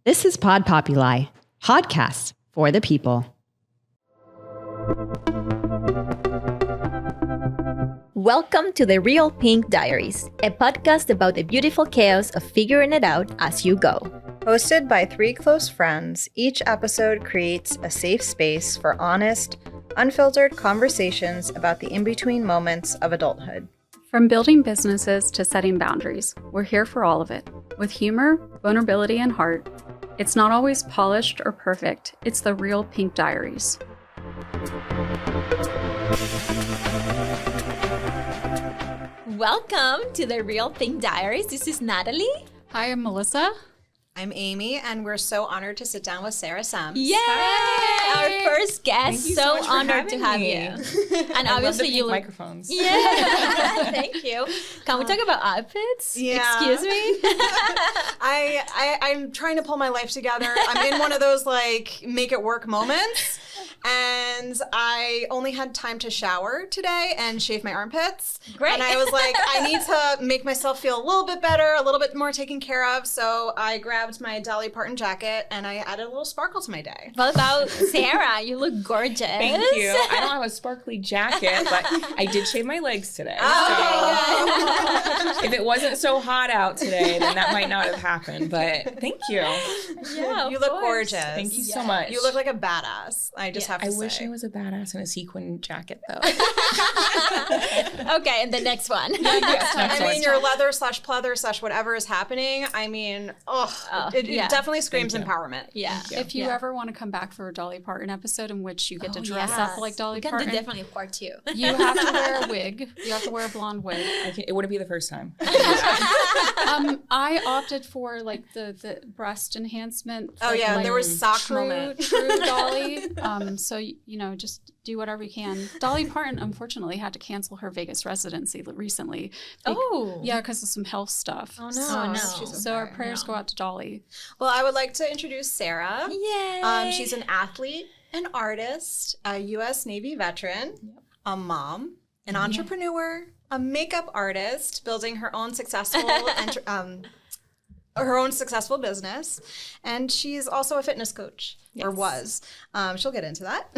This is Pod Populi, podcast for the people. Welcome to the Real Pink Diaries, a podcast about the beautiful chaos of figuring it out as you go. Hosted by three close friends, each episode creates a safe space for honest, unfiltered conversations about the in-between moments of adulthood. From building businesses to setting boundaries, we're here for all of it. With humor, vulnerability, and heart. It's not always polished or perfect. It's the Real Pink Diaries. Welcome to the Real Pink Diaries. This is Natalie. Hi, I'm Melissa. I'm Amy, and we're so honored to sit down with Sarah Sems. Yay! Our first guest. So much for honored to have having you. And I obviously love the you look microphones. Yeah. Thank you. Can we talk about outfits? Yeah. Excuse me. I'm trying to pull my life together. I'm in one of those like make it work moments. And I only had time to shower today and shave my armpits. Great. And I was like, I need to make myself feel a little bit better, a little bit more taken care of. So I grabbed my Dolly Parton jacket and I added a little sparkle to my day. What about Sarah? You look gorgeous. Thank you. I don't have a sparkly jacket, but I did shave my legs today. Oh, So if it wasn't so hot out today, then that might not have happened. But thank you. Yeah, You look course. gorgeous. Thank you so much. You look like a badass. I just have to I say. wish I was a badass in a sequin jacket, though. Okay, and the next one. Yes, next I one. mean, your leather / pleather / whatever is happening. I mean, it yeah. definitely screams Thank you. empowerment. Yeah. If you ever want to come back for a Dolly Parton episode in which you get to dress yes. up like Dolly We can Parton, do definitely a part two. you have to wear a wig. You have to wear a blonde wig. It wouldn't be the first time. I opted for like the breast enhancement. Oh yeah, like, there was sock true moment. Dolly. So you know, just do whatever you can. Dolly Parton unfortunately had to cancel her Vegas residency recently. Yeah, because of some health stuff. Oh no. Oh, no. So our prayers go out to Dolly. Well, I would like to introduce Sarah. Yay. She's an athlete, an artist, a U.S. Navy veteran, a mom, an entrepreneur, a makeup artist, building her own successful business, and she's also a fitness coach, or was. She'll get into that.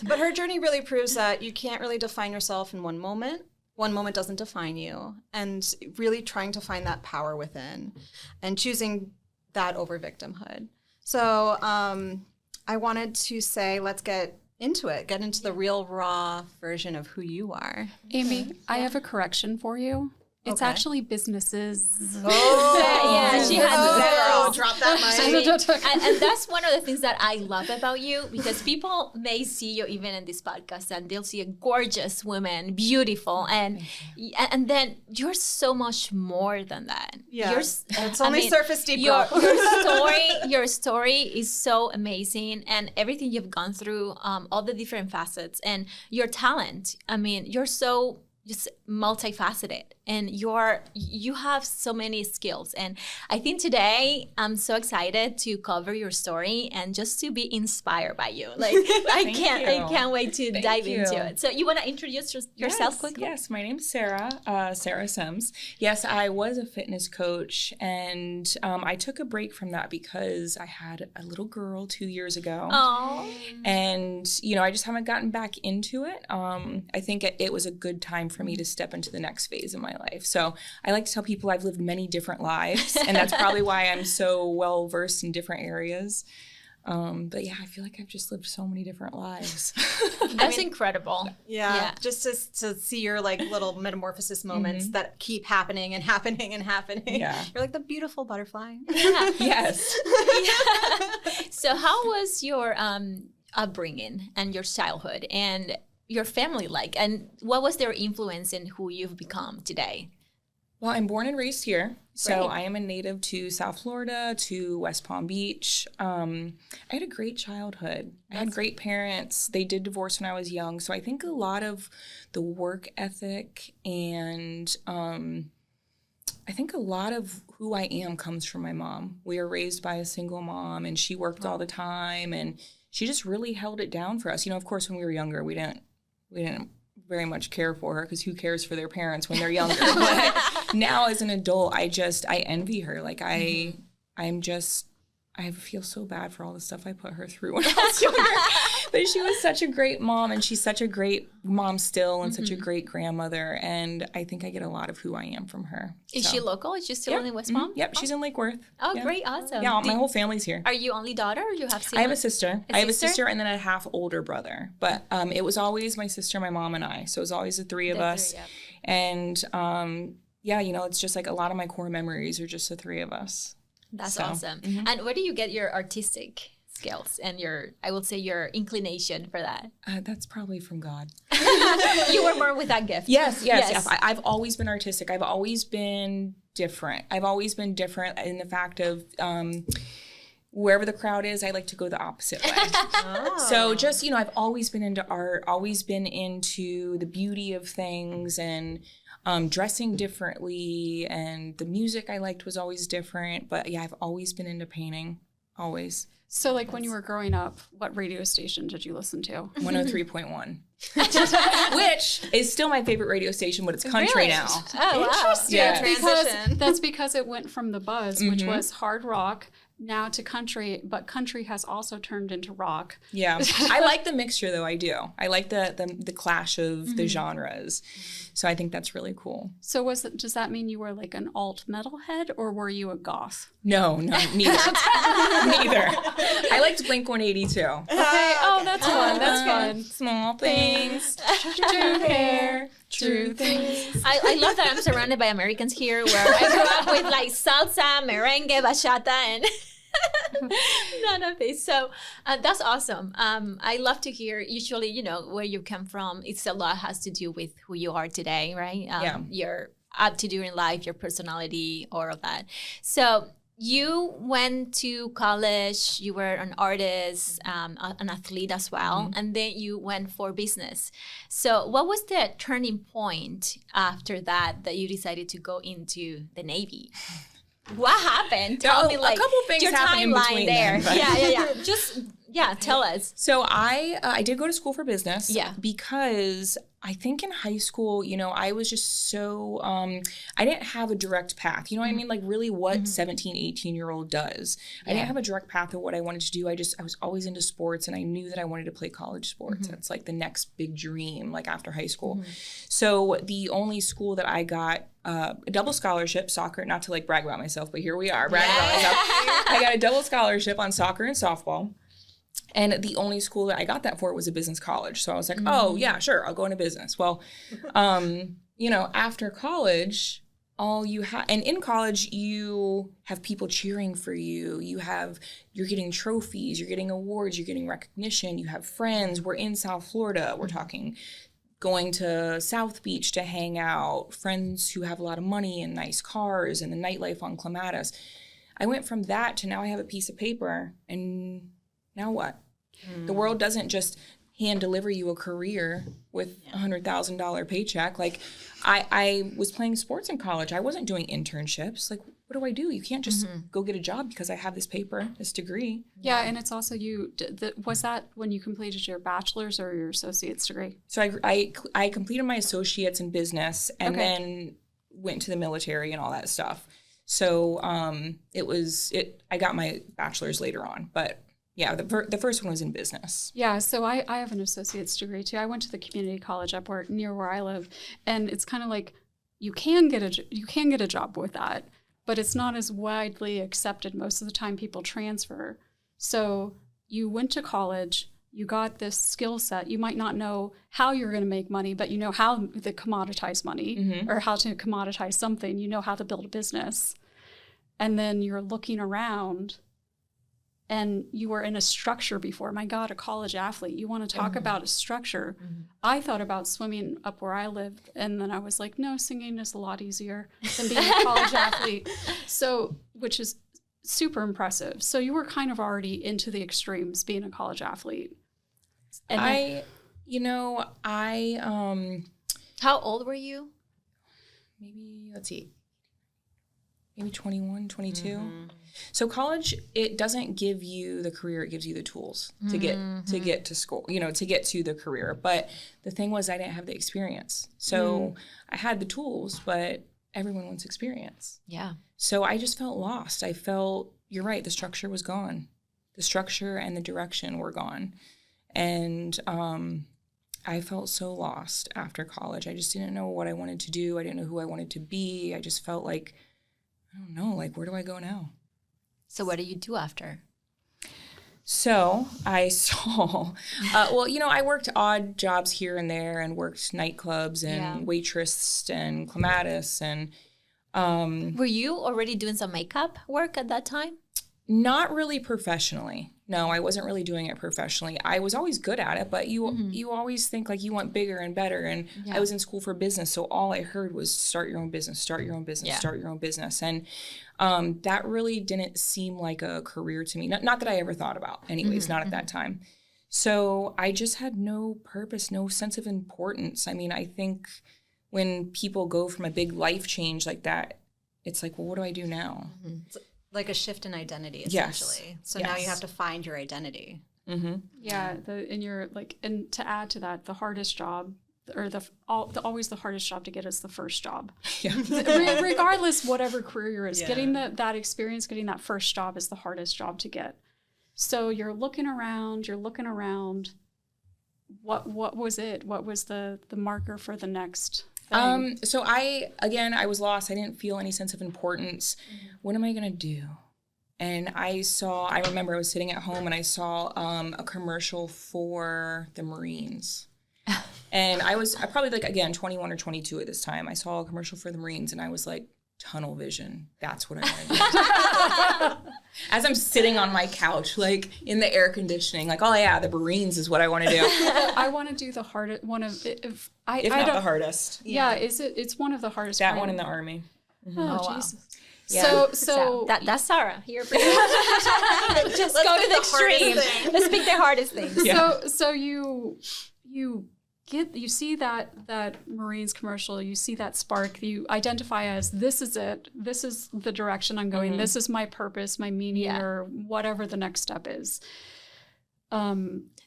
But her journey really proves that you can't really define yourself in one moment. One moment doesn't define you, and really trying to find that power within and choosing that over victimhood. So I wanted to say, let's get into it, get into the real raw version of who you are. Amy, I have a correction for you. It's Okay. actually businesses. Yeah, she has drop that mic. and that's one of the things that I love about you, because people may see you even in this podcast and they'll see a gorgeous woman, beautiful, and then you're so much more than that. Yeah, it's only surface deep. Your story is so amazing, and everything you've gone through, all the different facets, and your talent. I mean, you're so just multifaceted, and you have so many skills. And I think today I'm so excited to cover your story and just to be inspired by you. Like I can't wait to dive into it. So you want to introduce yourself quickly? Yes, my name's Sarah, Sarah Sems. Yes, I was a fitness coach, and I took a break from that because I had a little girl 2 years ago. Oh. And, I just haven't gotten back into it. I think it was a good time for me to step into the next phase of my life. So I like to tell people I've lived many different lives, and that's probably why I'm so well versed in different areas. But yeah, I feel like I've just lived so many different lives. That's incredible. Yeah, just to see your like little metamorphosis moments that keep happening and happening and happening. Yeah. You're like the beautiful butterfly. Yeah. Yes. So how was your upbringing and your childhood and your family like, and what was their influence in who you've become today? Well, I'm born and raised here. So Great. I am a native to South Florida, to West Palm Beach. I had a great childhood. I had great parents. They did divorce when I was young. So I think a lot of the work ethic and I think a lot of who I am comes from my mom. We were raised by a single mom, and she worked all the time, and she just really held it down for us. Of course, when we were younger, we didn't very much care for her, because who cares for their parents when they're younger? But now as an adult, I envy her. Like I I feel so bad for all the stuff I put her through when I was younger. But she was such a great mom, and she's such a great mom still, and such a great grandmother. And I think I get a lot of who I am from her. Is she local? Is she still in West Palm? Yep, she's in Lake Worth. Oh, great. Awesome. Yeah, my whole family's here. Are you only daughter or you have siblings? I have a sister. I have a sister? sister and then a half older brother. But it was always my sister, my mom, and I. So it was always the three of us. Yep. And yeah, it's just like a lot of my core memories are just the three of us. That's awesome. And where do you get your artistic skills and I would say your inclination for that? That's probably from God. You were born with that gift. Yes. I've always been artistic. I've always been different. I've always been different in the fact of wherever the crowd is, I like to go the opposite way. So just, I've always been into art, always been into the beauty of things and dressing differently, and the music I liked was always different. But yeah, I've always been into painting, always. So like when you were growing up, what radio station did you listen to? 103.1. Which is still my favorite radio station, but it's country now. Oh, wow. Interesting. Yeah. That's because it went from the buzz, which was hard rock, now to country, but country has also turned into rock. Yeah. I like the mixture, though. I do. I like the clash of the genres. So I think that's really cool. So does that mean you were like an alt metal head, or were you a goth? No, neither. Neither. I liked Blink 182. Okay. Oh, that's fun. That's fun. Small things, true care, true things. I love that I'm surrounded by Americans here, where I grew up with like salsa, merengue, bachata, and none of this. So that's awesome. I love to hear. Usually, where you come from, it's a lot has to do with who you are today, right? Your up to do in life, your personality, all of that. So you went to college, you were an artist, an athlete as well, and then you went for business. So what was the turning point after that you decided to go into the Navy? What happened? Tell me, like, a couple things your happened in timeline between there. then, Yeah. Just, tell us. So I did go to school for business. Yeah. Because I think in high school, I was just so, I didn't have a direct path. You know what I mean? Like really what 17, 18-year-old does. I didn't have a direct path of what I wanted to do. I was always into sports, and I knew that I wanted to play college sports. That's like the next big dream, like after high school. So the only school that I got a double scholarship, soccer, not to like brag about myself, but here we are, bragging about myself. I got a double scholarship on soccer and softball. And the only school that I got that for was a business college. So I was like, oh, yeah, sure, I'll go into business. Well, after college, and in college, you have people cheering for you. You're getting trophies, you're getting awards, you're getting recognition, you have friends. We're in South Florida. We're talking going to South Beach to hang out, friends who have a lot of money and nice cars, and the nightlife on Clematis. I went from that to now I have a piece of paper, and now what? The world doesn't just hand deliver you a career with $100,000 paycheck. Like I was playing sports in college. I wasn't doing internships. Like, what do I do? You can't just go get a job because I have this paper, this degree. Yeah, and it's also was that when you completed your bachelor's or your associate's degree? So I completed my associates in business and then went to the military and all that stuff. So I got my bachelor's later on, but yeah, the first one was in business. Yeah, so I have an associate's degree too. I went to the community college up near where I live, and it's kind of like you can get a job with that, but it's not as widely accepted. Most of the time, people transfer. So you went to college, you got this skill set. You might not know how you're going to make money, but you know how to commoditize money or how to commoditize something. You know how to build a business, and then you're looking around. And you were in a structure before. My God, a college athlete. You want to talk about a structure. I thought about swimming up where I lived, and then I was like, no, singing is a lot easier than being a college athlete. So, which is super impressive. So you were kind of already into the extremes being a college athlete. And How old were you? Maybe, let's see. Maybe 21, 22. So college, it doesn't give you the career, it gives you the tools to get to school, to get to the career. But the thing was I didn't have the experience. So I had the tools, but everyone wants experience. Yeah. So I just felt lost. I felt, you're right, the structure was gone. The structure and the direction were gone. And I felt so lost after college. I just didn't know what I wanted to do. I didn't know who I wanted to be. I just felt like, I don't know, like, where do I go now? So what do you do after? So I saw, I worked odd jobs here and there and worked nightclubs and waitress and clematis. And were you already doing some makeup work at that time? Not really professionally. No, I wasn't really doing it professionally. I was always good at it, but you always think like you want bigger and better. And I was in school for business, so all I heard was start your own business, start your own business, start your own business. And that really didn't seem like a career to me. Not that I ever thought about, anyways, not at that time. So I just had no purpose, no sense of importance. I mean, I think when people go from a big life change like that, it's like, well, what do I do now? It's like a shift in identity, essentially. Yes. So now you have to find your identity. Mm-hmm. Yeah, and to add to that, the hardest job, or always the hardest job to get is the first job. Yeah. Regardless, whatever career you're in, getting that experience, getting that first job is the hardest job to get. So you're looking around. What was it? What was the marker for the next thing? So I was lost. I didn't feel any sense of importance. What am I going to do? And I remember I was sitting at home and I saw a commercial for the Marines. And I was probably 21 or 22 at this time. I saw a commercial for the Marines and I was like, tunnel vision. That's what I want to do. As I'm sitting on my couch, like in the air conditioning, like, oh yeah, the Marines is what I want to do. I want to do the hardest one of, if not the hardest. Yeah, it's one of the hardest. That one in the Army. Mm-hmm. Oh, Jesus. Yeah. So that's Sarah here. Just go to the extreme. Let's pick the hardest thing. Yeah. So you see that Marines commercial, you see that spark, you identify as, this is it, this is the direction I'm going, this is my purpose, my meaning, or whatever the next step is.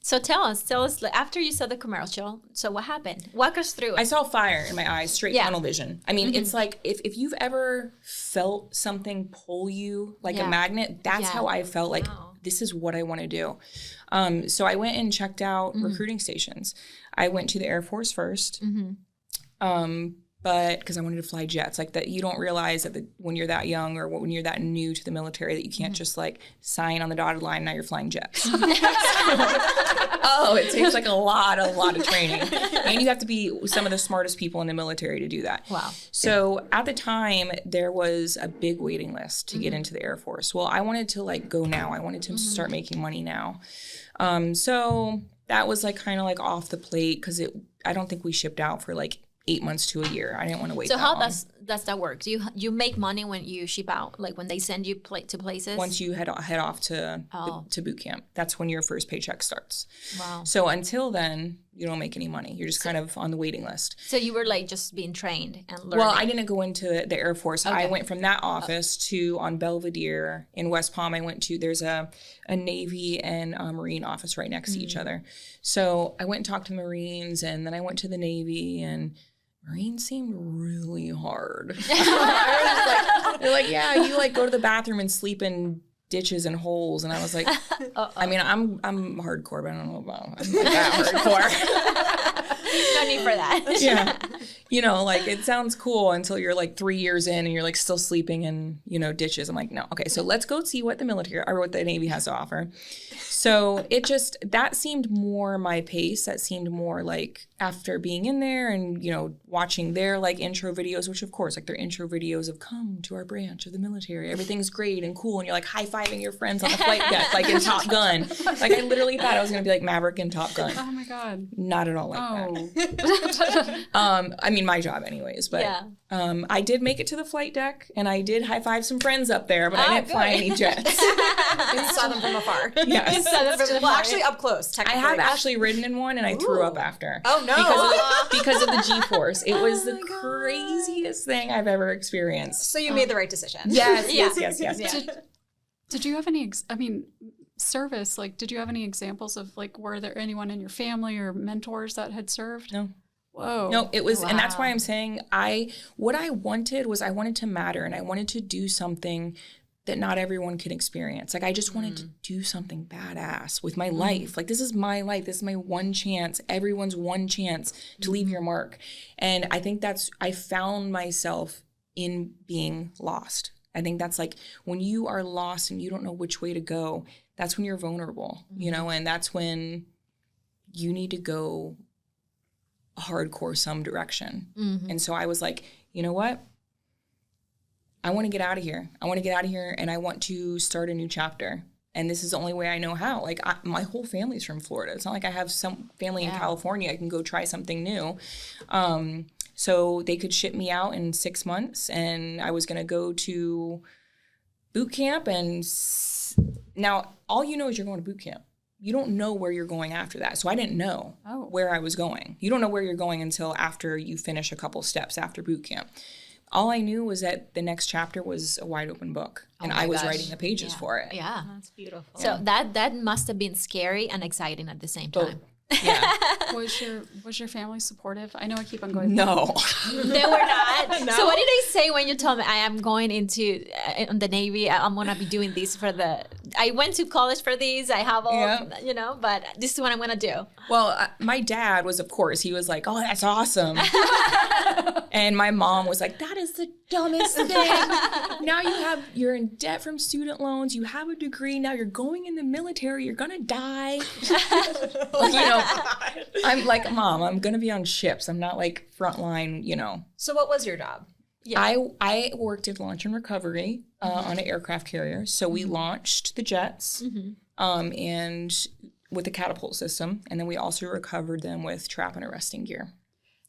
So tell us, after you saw the commercial, so what happened? Walk us through it. I saw fire in my eyes, straight tunnel vision. I mean, it's like, if you've ever felt something pull you like a magnet, that's how I felt like, this is what I want to do. So I went and checked out recruiting stations. I went to the Air Force first, but because I wanted to fly jets. Like that, you don't realize that when you're that young or when you're that new to the military that you can't just like sign on the dotted line. Now you're flying jets. It takes like a lot of training, and you have to be some of the smartest people in the military to do that. Wow. So at the time, there was a big waiting list to get into the Air Force. Well, I wanted to like go now. I wanted to start making money now. So that was like kind of like off the plate because I don't think we shipped out for like 8 months to a year. I didn't want to wait. So that how long. does that work? Do you make money when you ship out, like when they send you to places? Once you head off to boot camp, that's when your first paycheck starts. Wow. So until then, you don't make any money. You're just kind of on the waiting list. So you were like just being trained and learning. Well, I didn't go into the Air Force. Okay. I went from that office to on Belvedere in West Palm. I went to, there's a Navy and a Marine office right next to each other. So I went and talked to Marines, and then I went to the Navy, and Marines seemed really hard. They're like, yeah, you like go to the bathroom and sleep in ditches and holes. And I was like, I mean, I'm hardcore, but I don't know about I'm like that hardcore. No need for that. Yeah. You know, like it sounds cool until you're like 3 years in and you're like still sleeping in, ditches. I'm like, no. Okay, so let's go see what the military or what the Navy has to offer. So that seemed more my pace. That seemed more like after being in there and, watching their like intro videos, which of course, like their intro videos of come to our branch of the military. Everything's great and cool. And you're like high-fiving your friends on the flight deck, like in Top Gun. Like I literally thought I was going to be like Maverick in Top Gun. Oh my God. Not at all like that. I mean, my job anyways, but I did make it to the flight deck and I did high-five some friends up there, but I didn't fly any jets. You saw them from afar. Yes. Actually up close, technically. I have actually ridden in one and I threw up after. Oh no. Because of the G-force. It was the craziest thing I've ever experienced. So you made the right decision. Yes. Did you have any, service, like, did you have any examples of, like, were there anyone in your family or mentors that had served? No. Whoa. No, it was, and that's why I'm saying what I wanted to matter, and I wanted to do something that not everyone could experience. Like, I just wanted to do something badass with my life. Like, this is my life. This is my one chance, everyone's one chance to leave your mark. And I think I found myself in being lost. I think that's like when you are lost and you don't know which way to go, that's when you're vulnerable, you know, and that's when you need to go hardcore some direction. And so I was like, you know what? I want to get out of here. And I want to start a new chapter. And this is the only way I know how. Like, my whole family's from Florida. It's not like I have some family in California. I can go try something new. So they could ship me out in 6 months, and I was going to go to boot camp. And now all you know is you're going to boot camp. You don't know where you're going after that. So I didn't know where I was going. You don't know where you're going until after you finish a couple steps after boot camp. All I knew was that the next chapter was a wide open book, and I was writing the pages for it. Yeah. That's beautiful. So that must have been scary and exciting at the same time. Yeah. Was your family supportive? I know I keep on going. No. They were not. No? So what did they say when you told me I am going into the Navy? I'm going to be doing this I went to college for these. I have all, you know, but this is what I'm going to do. Well, my dad was, of course, he was like, oh, that's awesome. And my mom was like, that is the dumbest thing. Now you're in debt from student loans. You have a degree. Now you're going in the military. You're going to die. You know, I'm like, Mom, I'm going to be on ships. I'm not like frontline, you know. So what was your job? Yeah. I worked at launch and recovery on an aircraft carrier. So we launched the jets and with the catapult system. And then we also recovered them with trap and arresting gear.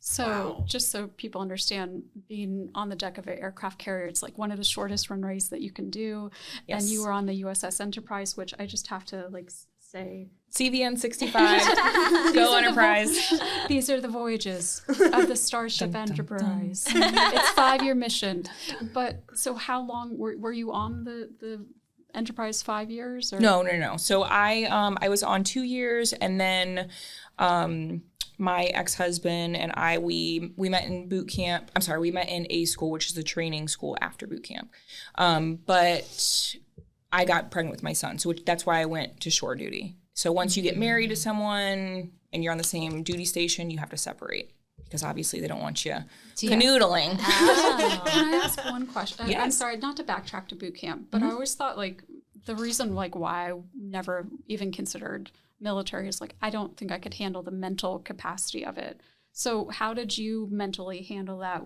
So just so people understand, being on the deck of an aircraft carrier, it's like one of the shortest runways that you can do. Yes. And you were on the U.S.S. Enterprise, which I just have to like say. CVN 65, go Enterprise. These are the voyages of the Starship Enterprise. It's 5-year mission. But so how long were you on the Enterprise? 5 years? Or? No. So I was on 2 years, and then my ex-husband and I, we met in boot camp. I'm sorry, we met in A school, which is the training school after boot camp. But I got pregnant with my son, so that's why I went to shore duty. So once you get married to someone and you're on the same duty station, you have to separate because obviously they don't want you canoodling. Oh. Can I ask one question? Yes. I'm sorry, not to backtrack to boot camp, but I always thought like the reason like why I never even considered military is like I don't think I could handle the mental capacity of it. So how did you mentally handle that?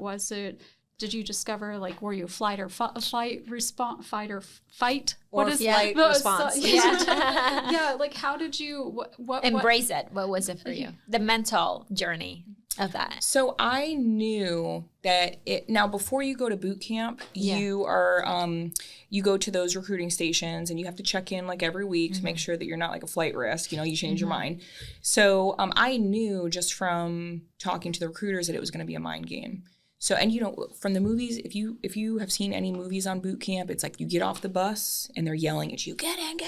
Did you discover like were you fight or fight response? What is flight response? Yeah, like how did you what embrace it? What was it for you? The mental journey of that. So I knew that now before you go to boot camp, you are you go to those recruiting stations and you have to check in like every week to make sure that you're not like a flight risk. You know, you change your mind. So I knew just from talking to the recruiters that it was going to be a mind game. So, and you know, from the movies, if you have seen any movies on boot camp, it's like you get off the bus and they're yelling at you, get in.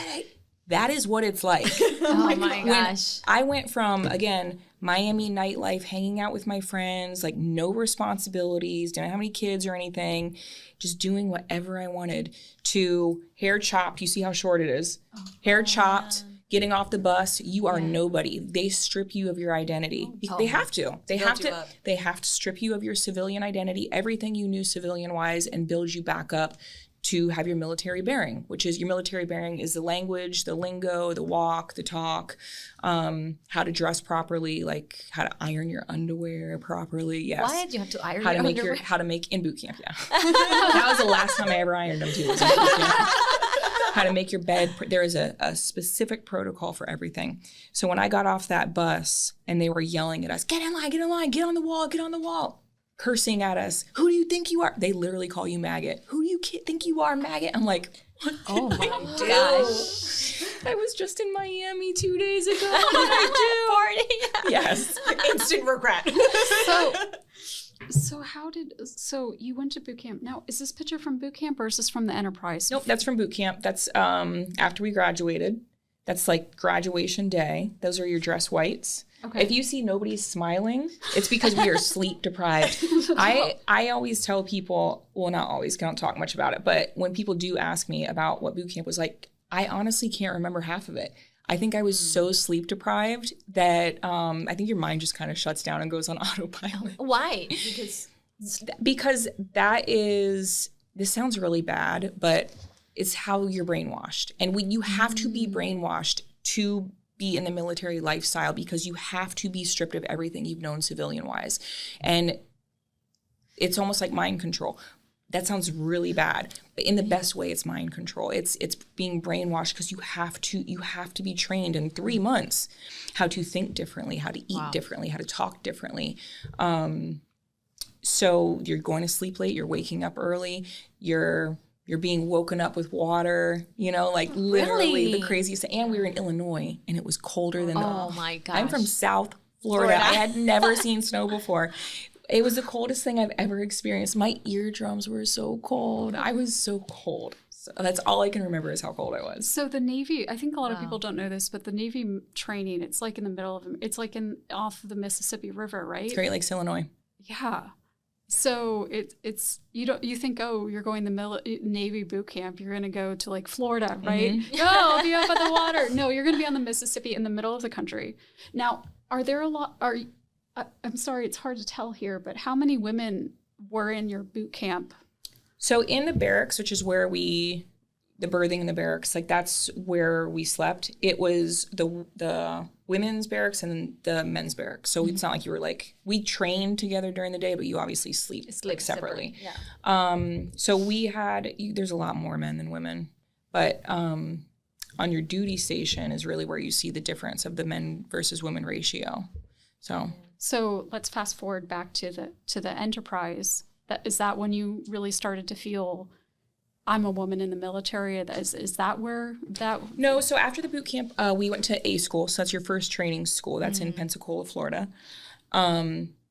That is what it's like. Oh my gosh. I went from, again, Miami nightlife, hanging out with my friends, like no responsibilities, didn't have any kids or anything, just doing whatever I wanted, to hair chopped. You see how short it is? Hair chopped. Getting off the bus, you are nobody. They strip you of your identity. They have to. They have to strip you of your civilian identity, everything you knew civilian-wise, and build you back up to have your military bearing, which is your military bearing is the language, the lingo, the walk, the talk, how to dress properly, like how to iron your underwear properly. Yes. Why did you have to iron your underwear? How to make in boot camp, yeah. That was the last time I ever ironed them too. Was in boot camp. How to make your bed. There is a specific protocol for everything. So when I got off that bus and they were yelling at us, get in line, get on the wall, cursing at us, who do you think you are? They literally call you maggot. Who do you think you are, maggot? I'm like, oh my gosh. I was just in Miami 2 days ago. What did I do? Party. Yes. Instant regret. So you went to boot camp. Now, is this picture from boot camp or is this from the Enterprise? Nope, that's from boot camp. That's after we graduated. That's like graduation day. Those are your dress whites. Okay. If you see nobody smiling, it's because we are sleep deprived. I always tell people, well, not always, I don't talk much about it, but when people do ask me about what boot camp was like, I honestly can't remember half of it. I think I was so sleep deprived that I think your mind just kind of shuts down and goes on autopilot. Why? Because that is, this sounds really bad, but it's how you're brainwashed. And you have to be brainwashed to be in the military lifestyle, because you have to be stripped of everything you've known civilian-wise. And it's almost like mind control. That sounds really bad, but in the best way, it's mind control. It's being brainwashed, because you have to be trained in 3 months how to think differently, how to eat differently, how to talk differently. So you're going to sleep late, you're waking up early, you're being woken up with water, like literally the craziest. And we were in Illinois, and it was colder than Oh my gosh. I'm from South Florida. I had never seen snow before. It was the coldest thing I've ever experienced. My eardrums were so cold. I was so cold. So that's all I can remember is how cold I was. So the Navy, I think a lot of people don't know this, but the Navy training, it's like in the middle of, it's like off the Mississippi River, right? It's Great Lakes, Illinois. Yeah. So it's you think, oh, you're going to Navy boot camp, you're going to go to like Florida, right? Mm-hmm. No, I'll be up at the water. No, you're going to be on the Mississippi in the middle of the country. Now, I'm sorry, it's hard to tell here, but how many women were in your boot camp? So in the barracks, which is where the berthing in the barracks, like that's where we slept. It was the women's barracks and the men's barracks. So it's not like you were like, we trained together during the day, but you obviously sleep like separately. Yeah. So we had, there's a lot more men than women, but on your duty station is really where you see the difference of the men versus women ratio. So let's fast forward back to the Enterprise. Is that when you really started to feel, I'm a woman in the military? Is that where that? No. So after the boot camp, we went to A school. So that's your first training school. That's in Pensacola, Florida.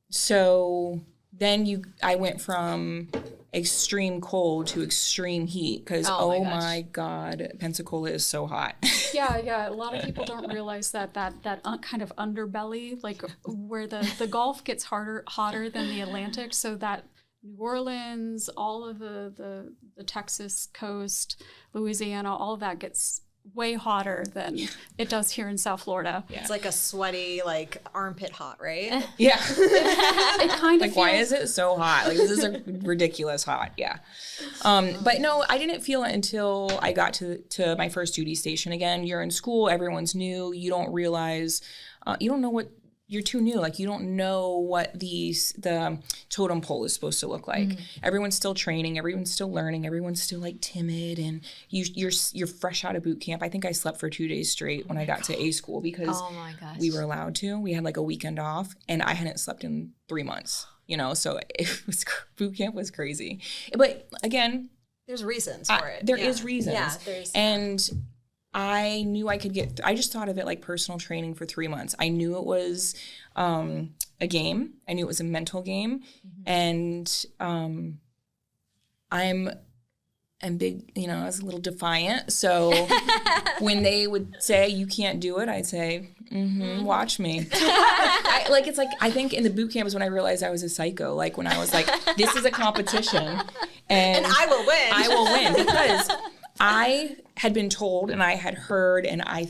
So then I went from extreme cold to extreme heat, because my God, Pensacola is so hot. Yeah. A lot of people don't realize that kind of underbelly, like where the Gulf gets hotter than the Atlantic, so that New Orleans, all of the Texas coast, Louisiana, all of that gets way hotter than it does here in South Florida. Yeah. It's like a sweaty, like armpit hot, right? Yeah. It kind of like, why is it so hot? Like, this is a ridiculous hot. Yeah. But no, I didn't feel it until I got to my first duty station. Again, you're in school, everyone's new. You don't realize, you don't know what, you're too new. Like, you don't know what the totem pole is supposed to look like. Everyone's still training. Everyone's still learning. Everyone's still like timid, and you're fresh out of boot camp. I think I slept for 2 days straight when I got to A school, because we were allowed to. We had like a weekend off, and I hadn't slept in 3 months. So boot camp was crazy. But again, there's reasons for it. There is reasons. Yeah, and I knew I could I just thought of it like personal training for 3 months. I knew it was a game. I knew it was a mental game. And I'm big, I was a little defiant. So when they would say, you can't do it, I'd say, watch me. I think in the boot camp is when I realized I was a psycho. Like, when I was like, this is a competition. And I will win. I will win, because I had been told, and I had heard, and I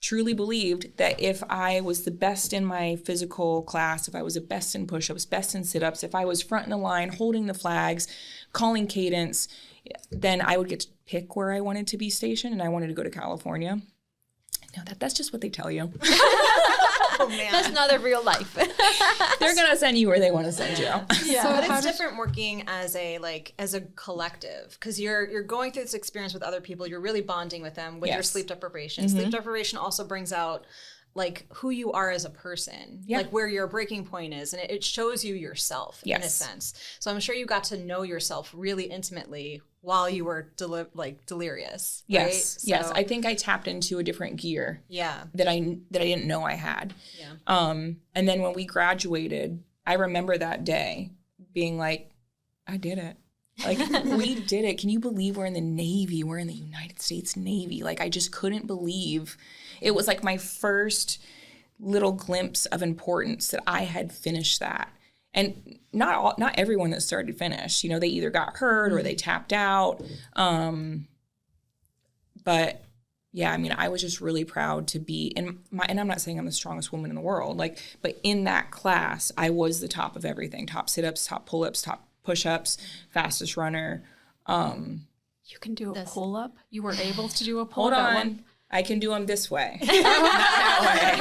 truly believed that if I was the best in my physical class, if I was the best in push-ups, best in sit-ups, if I was front in the line, holding the flags, calling cadence, then I would get to pick where I wanted to be stationed, and I wanted to go to California. No, that's just what they tell you. Oh, man. That's not a real life. They're going to send you where they want to send you. Yeah, but it's different working as a collective, because you're going through this experience with other people. You're really bonding with them with your sleep deprivation. Sleep deprivation also brings out like who you are as a person, like where your breaking point is, and it shows you yourself in a sense. So I'm sure you got to know yourself really intimately while you were delirious. Yes, right? So, yes. I think I tapped into a different gear. Yeah. That I didn't know I had. Yeah. And then when we graduated, I remember that day being like, I did it. Like, we did it. Can you believe we're in the Navy? We're in the United States Navy. Like, I just couldn't believe. It was like my first little glimpse of importance that I had finished that. And not everyone that started finished. They either got hurt or they tapped out. But yeah, I mean, I was just really proud to be and I'm not saying I'm the strongest woman in the world, but in that class, I was the top of everything: top sit-ups, top pull-ups, top push-ups, fastest runner. You can do a pull-up. You were able to do a pull-up. Hold on. I can do them this way, not that way.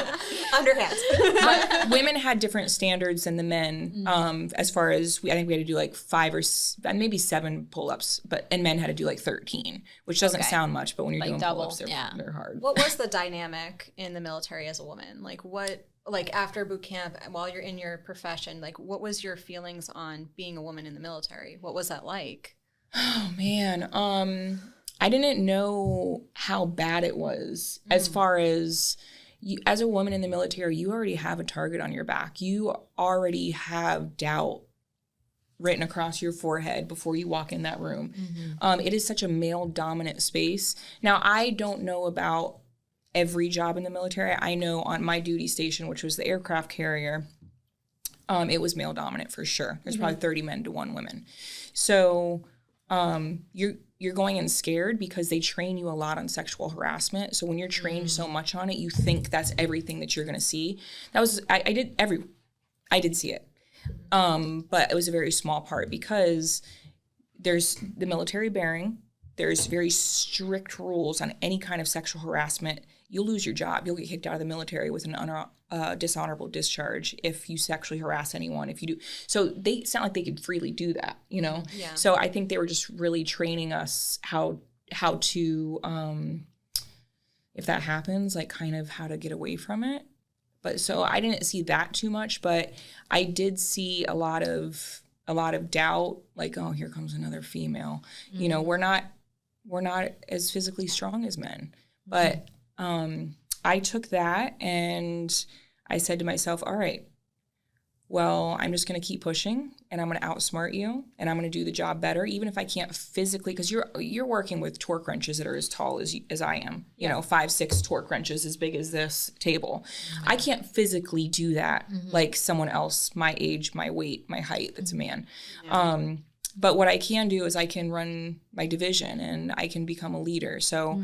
Underhands. But women had different standards than the men, as far as I think we had to do like 5 or maybe 7 pull-ups, and men had to do like 13, which doesn't sound much, but when you're doing double, pull-ups, they're hard. What was the dynamic in the military as a woman? After boot camp, while you're in your profession, what was your feelings on being a woman in the military? What was that like? Oh man, I didn't know how bad it was as far as as a woman in the military, you already have a target on your back. You already have doubt written across your forehead before you walk in that room. It is such a male-dominant space. Now, I don't know about every job in the military. I know on my duty station, which was the aircraft carrier, it was male-dominant for sure. There's probably 30 men to 1 woman. So you're going in scared because they train you a lot on sexual harassment. So when you're trained so much on it, you think that's everything that you're going to see. That was I did see it, but it was a very small part because there's the military bearing. There's very strict rules on any kind of sexual harassment. You'll lose your job. You'll get kicked out of the military with an dishonorable discharge if you sexually harass anyone. If you do, so it's not like they could freely do that, Yeah. So I think they were just really training us how to, if that happens, kind of how to get away from it. But so I didn't see that too much, but I did see a lot of doubt. Oh, here comes another female. We're not as physically strong as men, but. I took that and I said to myself, all right, well, I'm just going to keep pushing and I'm going to outsmart you and I'm going to do the job better, even if I can't physically, because you're working with torque wrenches that are as tall as I am, 5'6" torque wrenches as big as this table. I can't physically do that like someone else, my age, my weight, my height, that's a man. But what I can do is I can run my division and I can become a leader. So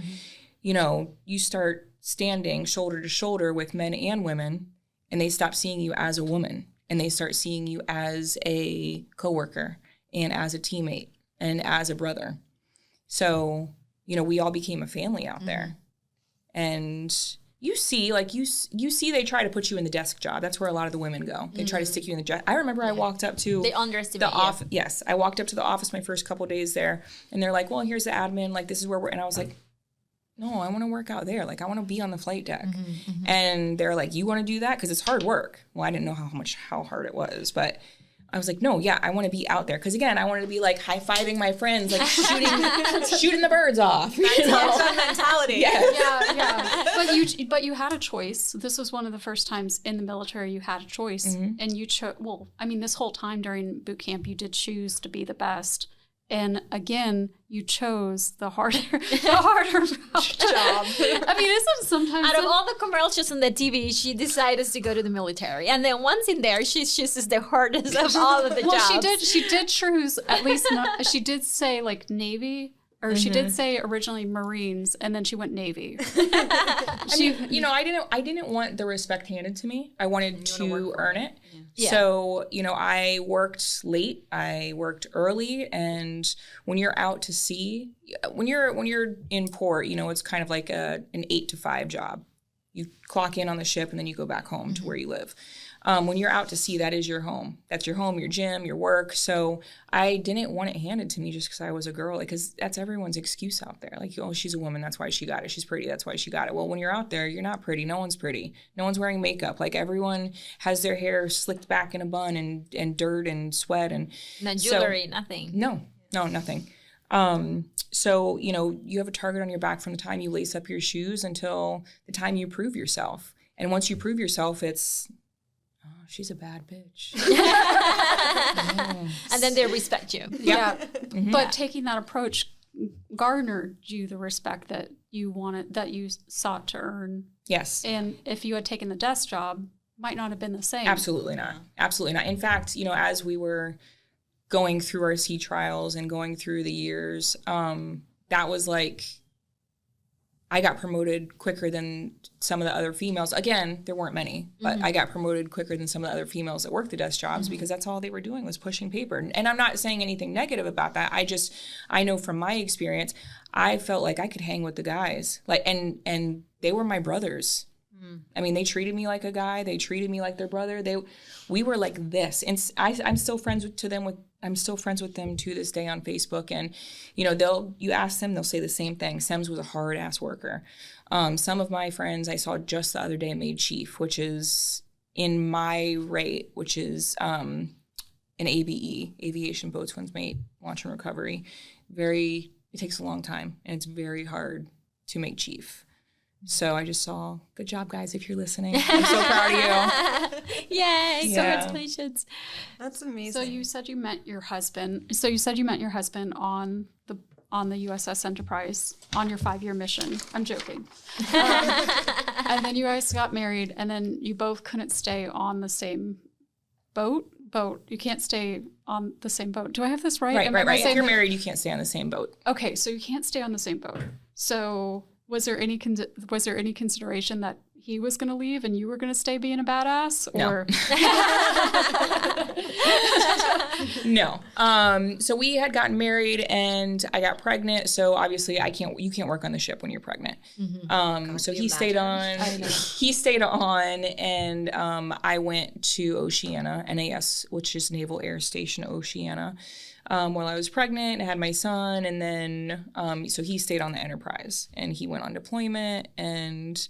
you start standing shoulder to shoulder with men and women, and they stop seeing you as a woman, and they start seeing you as a coworker and as a teammate and as a brother. So, we all became a family out there. And you see they try to put you in the desk job. That's where a lot of the women go. They try to stick you in the desk. I remember I walked up to they underestimate the office. Yes, I walked up to the office my first couple of days there, and they're like, well, here's the admin. This is where we're, and I was like, no, I want to work out there. I want to be on the flight deck. And they're like, you want to do that? Because it's hard work. Well, I didn't know how hard it was. But I was like, no, yeah, I want to be out there. Because, again, I wanted to be, high-fiving my friends, shooting the birds off. That's mentality. Yeah. But you had a choice. This was one of the first times in the military you had a choice. And you chose, this whole time during boot camp, you did choose to be the best. And again, you chose the harder job. Isn't sometimes out of all the commercials on the TV, she decided to go to the military, and then once in there, she chooses the hardest of all of the jobs. She did choose at least. She did say Navy. Or she did say originally Marines, and then she went Navy. I didn't want the respect handed to me. I wanted to earn it. Yeah. So, I worked late, I worked early, and when you're out to sea, when you're in port, it's kind of like an 8 to 5 job. You clock in on the ship and then you go back home to where you live. When you're out to sea, that is your home. That's your home, your gym, your work. So I didn't want it handed to me just because I was a girl, because that's everyone's excuse out there. Oh, she's a woman, that's why she got it. She's pretty, that's why she got it. Well, when you're out there, you're not pretty. No one's pretty. No one's wearing makeup. everyone has their hair slicked back in a bun and dirt and sweat and no jewelry, nothing. No, nothing. So, you have a target on your back from the time you lace up your shoes until the time you prove yourself. And once you prove yourself, it's, oh, she's a bad bitch. And then they respect you. Yeah. But taking that approach garnered you the respect that, you wanted, that you sought to earn. Yes. And if you had taken the desk job, might not have been the same. Absolutely not. Absolutely not. In fact, as we were going through our sea trials and going through the years, that was like, I got promoted quicker than some of the other females. Again, there weren't many, but I got promoted quicker than some of the other females that worked the desk jobs because that's all they were doing was pushing paper. And I'm not saying anything negative about that. I know from my experience, I felt like I could hang with the guys, and they were my brothers. I mean, they treated me like a guy. They treated me like their brother. We were like this, and I'm still friends with them to this day on Facebook. And you ask them, they'll say the same thing. Sems was a hard ass worker. Some of my friends I saw just the other day made chief, which is in my rate, which is an ABE, aviation boatswain's mate, launch and recovery. It takes a long time, and it's very hard to make chief. So I just saw, good job, guys, if you're listening. I'm so proud of you. Yay, Yeah. congratulations. That's amazing. So you said you met your husband. On the U.S.S. Enterprise on your 5-year mission. I'm joking. And then you guys got married, and then you both couldn't stay on the same boat. You can't stay on the same boat. Do I have this right? Right. If you're married, you can't stay on the same boat. Okay, so you can't stay on the same boat. So was there any consideration that he was going to leave and you were going to stay being a badass? Or No. So we had gotten married and I got pregnant. So obviously you can't work on the ship when you're pregnant. So he stayed on, and I went to Oceana, NAS, which is Naval Air Station Oceana, while I was pregnant and had my son. And then, so he stayed on the Enterprise and he went on deployment. And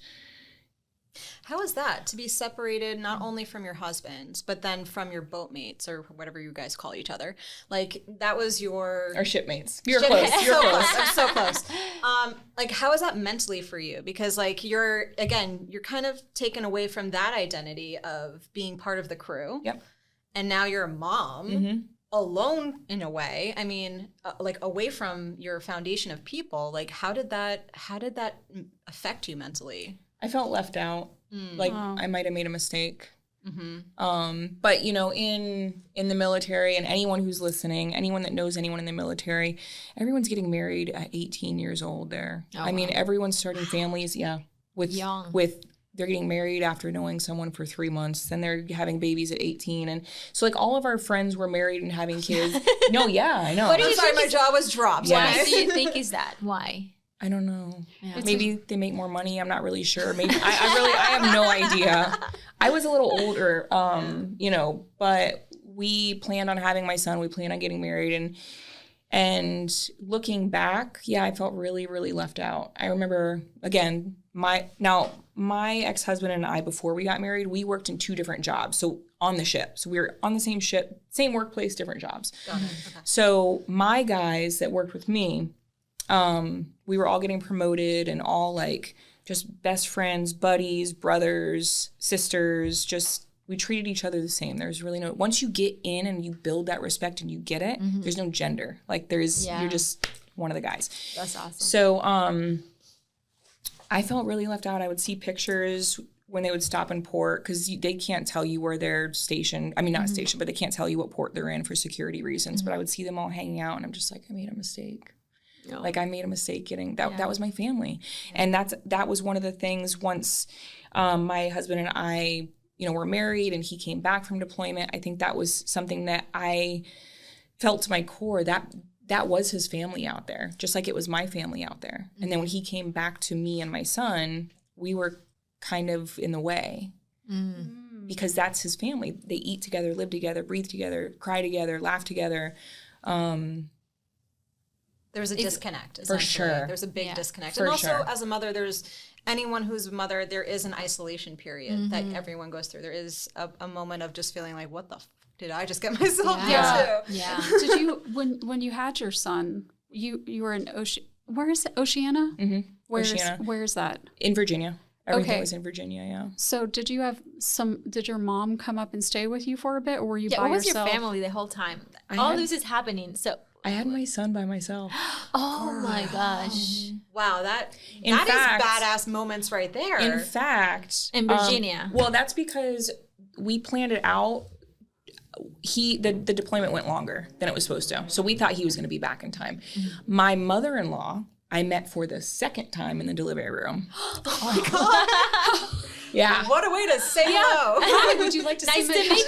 how is that to be separated not only from your husband, but then from your boatmates or whatever you guys call each other? Like that was our shipmates. You're close. You're close. I'm so close. Like how is that mentally for you? Because like you're kind of taken away from that identity of being part of the crew. Yep. And now you're a mom. Mm-hmm. Alone in a way. I mean, like away from your foundation of people. Like how did that affect you mentally? I felt left out. Like I might have made a mistake. But in the military, and anyone who's listening, anyone that knows anyone in the military, everyone's getting married at 18 years old there. I mean, everyone's starting families. Yeah. They're getting married after knowing someone for 3 months. Then they're having babies at 18. And so like all of our friends were married and having kids. No, yeah, I know. I'm sorry, my jaw was dropped. Why do you think is that? Why? I don't know. Yeah. Maybe they make more money. I'm not really sure. Maybe I have no idea. I was a little older, but we planned on having my son. We planned on getting married, and looking back, yeah, I felt really, really left out. I remember again, my ex-husband and I, before we got married, we worked in 2 different jobs. So on the ship, so we were on the same ship, same workplace, different jobs. Okay. So my guys that worked with me, we were all getting promoted and all like just best friends, buddies, brothers, sisters, just we treated each other the same. There's really once you get in and you build that respect and you get it, there's no gender. Like you're just one of the guys. That's awesome. So, I felt really left out. I would see pictures when they would stop in port because they can't tell you where they're stationed. I mean, not stationed, but they can't tell you what port they're in for security reasons. But I would see them all hanging out and I'm just like, I made a mistake. No. Like I made a mistake getting that. Yeah. That was my family, and that was one of the things. Once my husband and I, were married, and he came back from deployment, I think that was something that I felt to my core that was his family out there, just like it was my family out there. And then when he came back to me and my son, we were kind of in the way because that's his family. They eat together, live together, breathe together, cry together, laugh together. There's a disconnect, for sure. There's a big disconnect. And also, as a mother, there's anyone who's a mother, there is an isolation period that everyone goes through. There is a moment of just feeling like, what the did I just get myself into? Yeah. Did you, when you had your son, you were in where is it? Oceana? Mm-hmm. Where is that? In Virginia. Everything was in Virginia, yeah. So did your mom come up and stay with you for a bit, or were you by yourself? What was your family the whole time? All this is happening, so... I had my son by myself. Oh my gosh. Wow, that In is fact- badass moments right there. In fact, In Virginia. Well, that's because we planned it out. The deployment went longer than it was supposed to. So we thought he was going to be back in time. My mother-in-law, I met for the second time in the delivery room. Oh my God. Yeah. What a way to say hello. Hi, would you like to Nice see to meet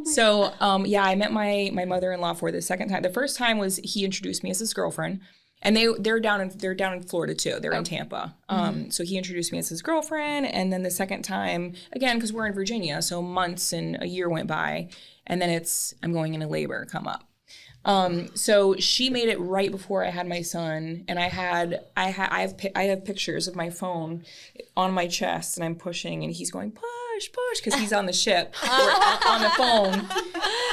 you. So, I met my mother-in-law for the second time. The first time was he introduced me as his girlfriend, and they're down in Florida too. They're in Tampa. So he introduced me as his girlfriend, and then the second time, again, because we're in Virginia, so months and a year went by, and then I'm going into labor come up. So she made it right before I had my son, and I have pictures of my phone on my chest, and I'm pushing, and he's going push because he's on the ship or on the phone,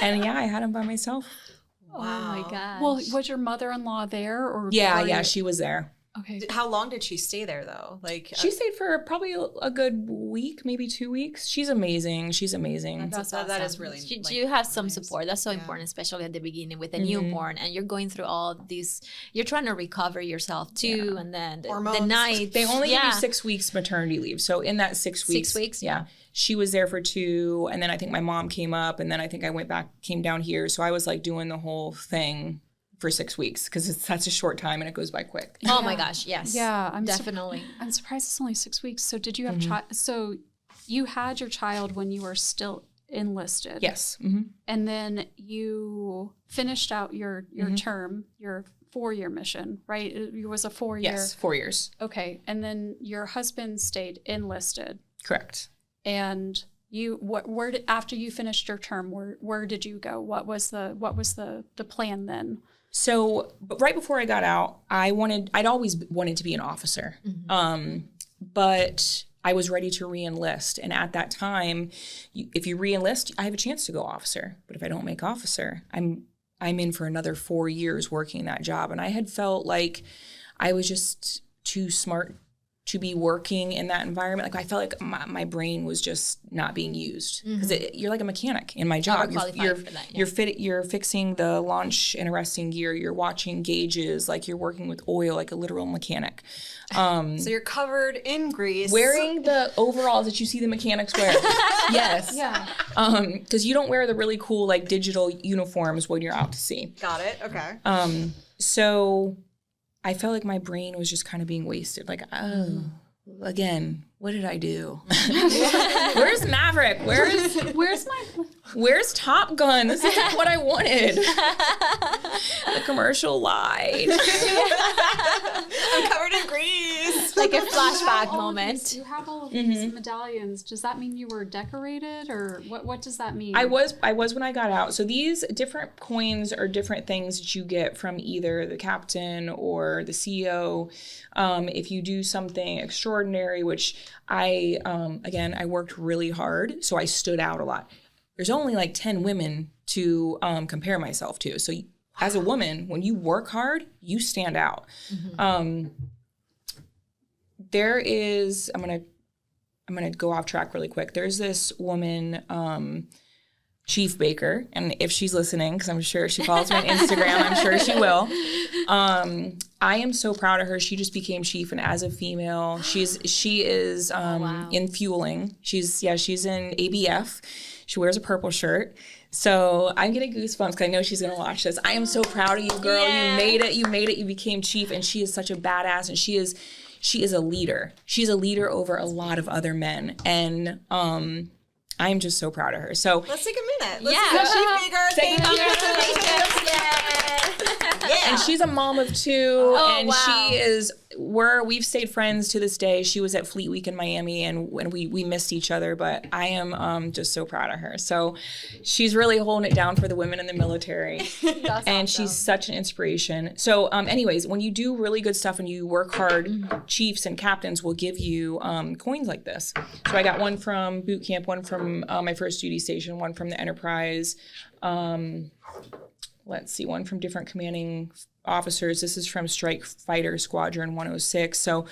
and I had him by myself. Oh my gosh. Well, was your mother-in-law there, or Yeah, she was there. Okay. How long did she stay there though? Like She stayed for probably a good week, maybe 2 weeks. She's amazing. that is really Do you have some support? That's so important, especially at the beginning with a newborn, and you're going through all these. You're trying to recover yourself too, and then the Hormones. night. They only give you 6 weeks maternity leave. So in that 6 weeks. 6 weeks? Yeah. She was there for 2, and then I think my mom came up, and then I think I came down here. So I was like doing the whole thing for 6 weeks because it's such a short time and it goes by quick. Oh my gosh, yes. Yeah, I'm definitely. I'm surprised it's only 6 weeks. So did you have so you had your child when you were still enlisted? Yes. And then you finished out your term, your 4-year mission, right? It was a 4-year. Yes, 4 years. Okay. And then your husband stayed enlisted. Correct. And where did, after you finished your term, where did you go? What was the plan then? So right before I got out, I'd always wanted to be an officer. But I was ready to re-enlist. And at that time, if you re-enlist, I have a chance to go officer. But if I don't make officer, I'm in for another 4 years working that job. And I had felt like I was just too smart to be working in that environment. Like I felt like my brain was just not being used because you're like a mechanic in my job. You're fixing the launch and arresting gear. You're watching gauges. Like you're working with oil, like a literal mechanic. So you're covered in grease. Wearing the overalls that you see the mechanics wear. Yes. Yeah. Because you don't wear the really cool like digital uniforms when you're out to sea. Got it. Okay. So I felt like my brain was just kind of being wasted. Like, again, what did I do? Where's Maverick? Where's Top Gun? This isn't what I wanted. The commercial lied. I'm covered in grease. Like a flashback moment. You have all of these medallions. Does that mean you were decorated, or what does that mean? I was when I got out. So these different coins are different things that you get from either the captain or the CEO. If you do something extraordinary, which I worked really hard, so I stood out a lot. There's only like 10 women to compare myself to. So as a woman, when you work hard, you stand out. There is, I'm gonna go off track really quick. There's this woman, Chief Baker, and if she's listening, because I'm sure she follows me on Instagram, I'm sure she will. I am so proud of her. She just became chief, and as a female, she is in fueling. She's in ABF. She wears a purple shirt. So I'm getting goosebumps because I know she's going to watch this. I am so proud of you, girl. Yeah. You made it. You became chief, and she is such a badass, and she is a leader. She's a leader over a lot of other men, and I'm just so proud of her. So let's take a minute. Let's go, Chief Baker. Thank you. Yeah. And she's a mom of 2, and we've stayed friends to this day. She was at Fleet Week in Miami, and we missed each other, but I am just so proud of her. So she's really holding it down for the women in the military. That's and awesome. She's such an inspiration. So anyways, when you do really good stuff and you work hard, chiefs and captains will give you coins like this. So I got one from boot camp, one from my first duty station, one from the Enterprise. Let's see, one from different commanding officers. This is from Strike Fighter Squadron 106. So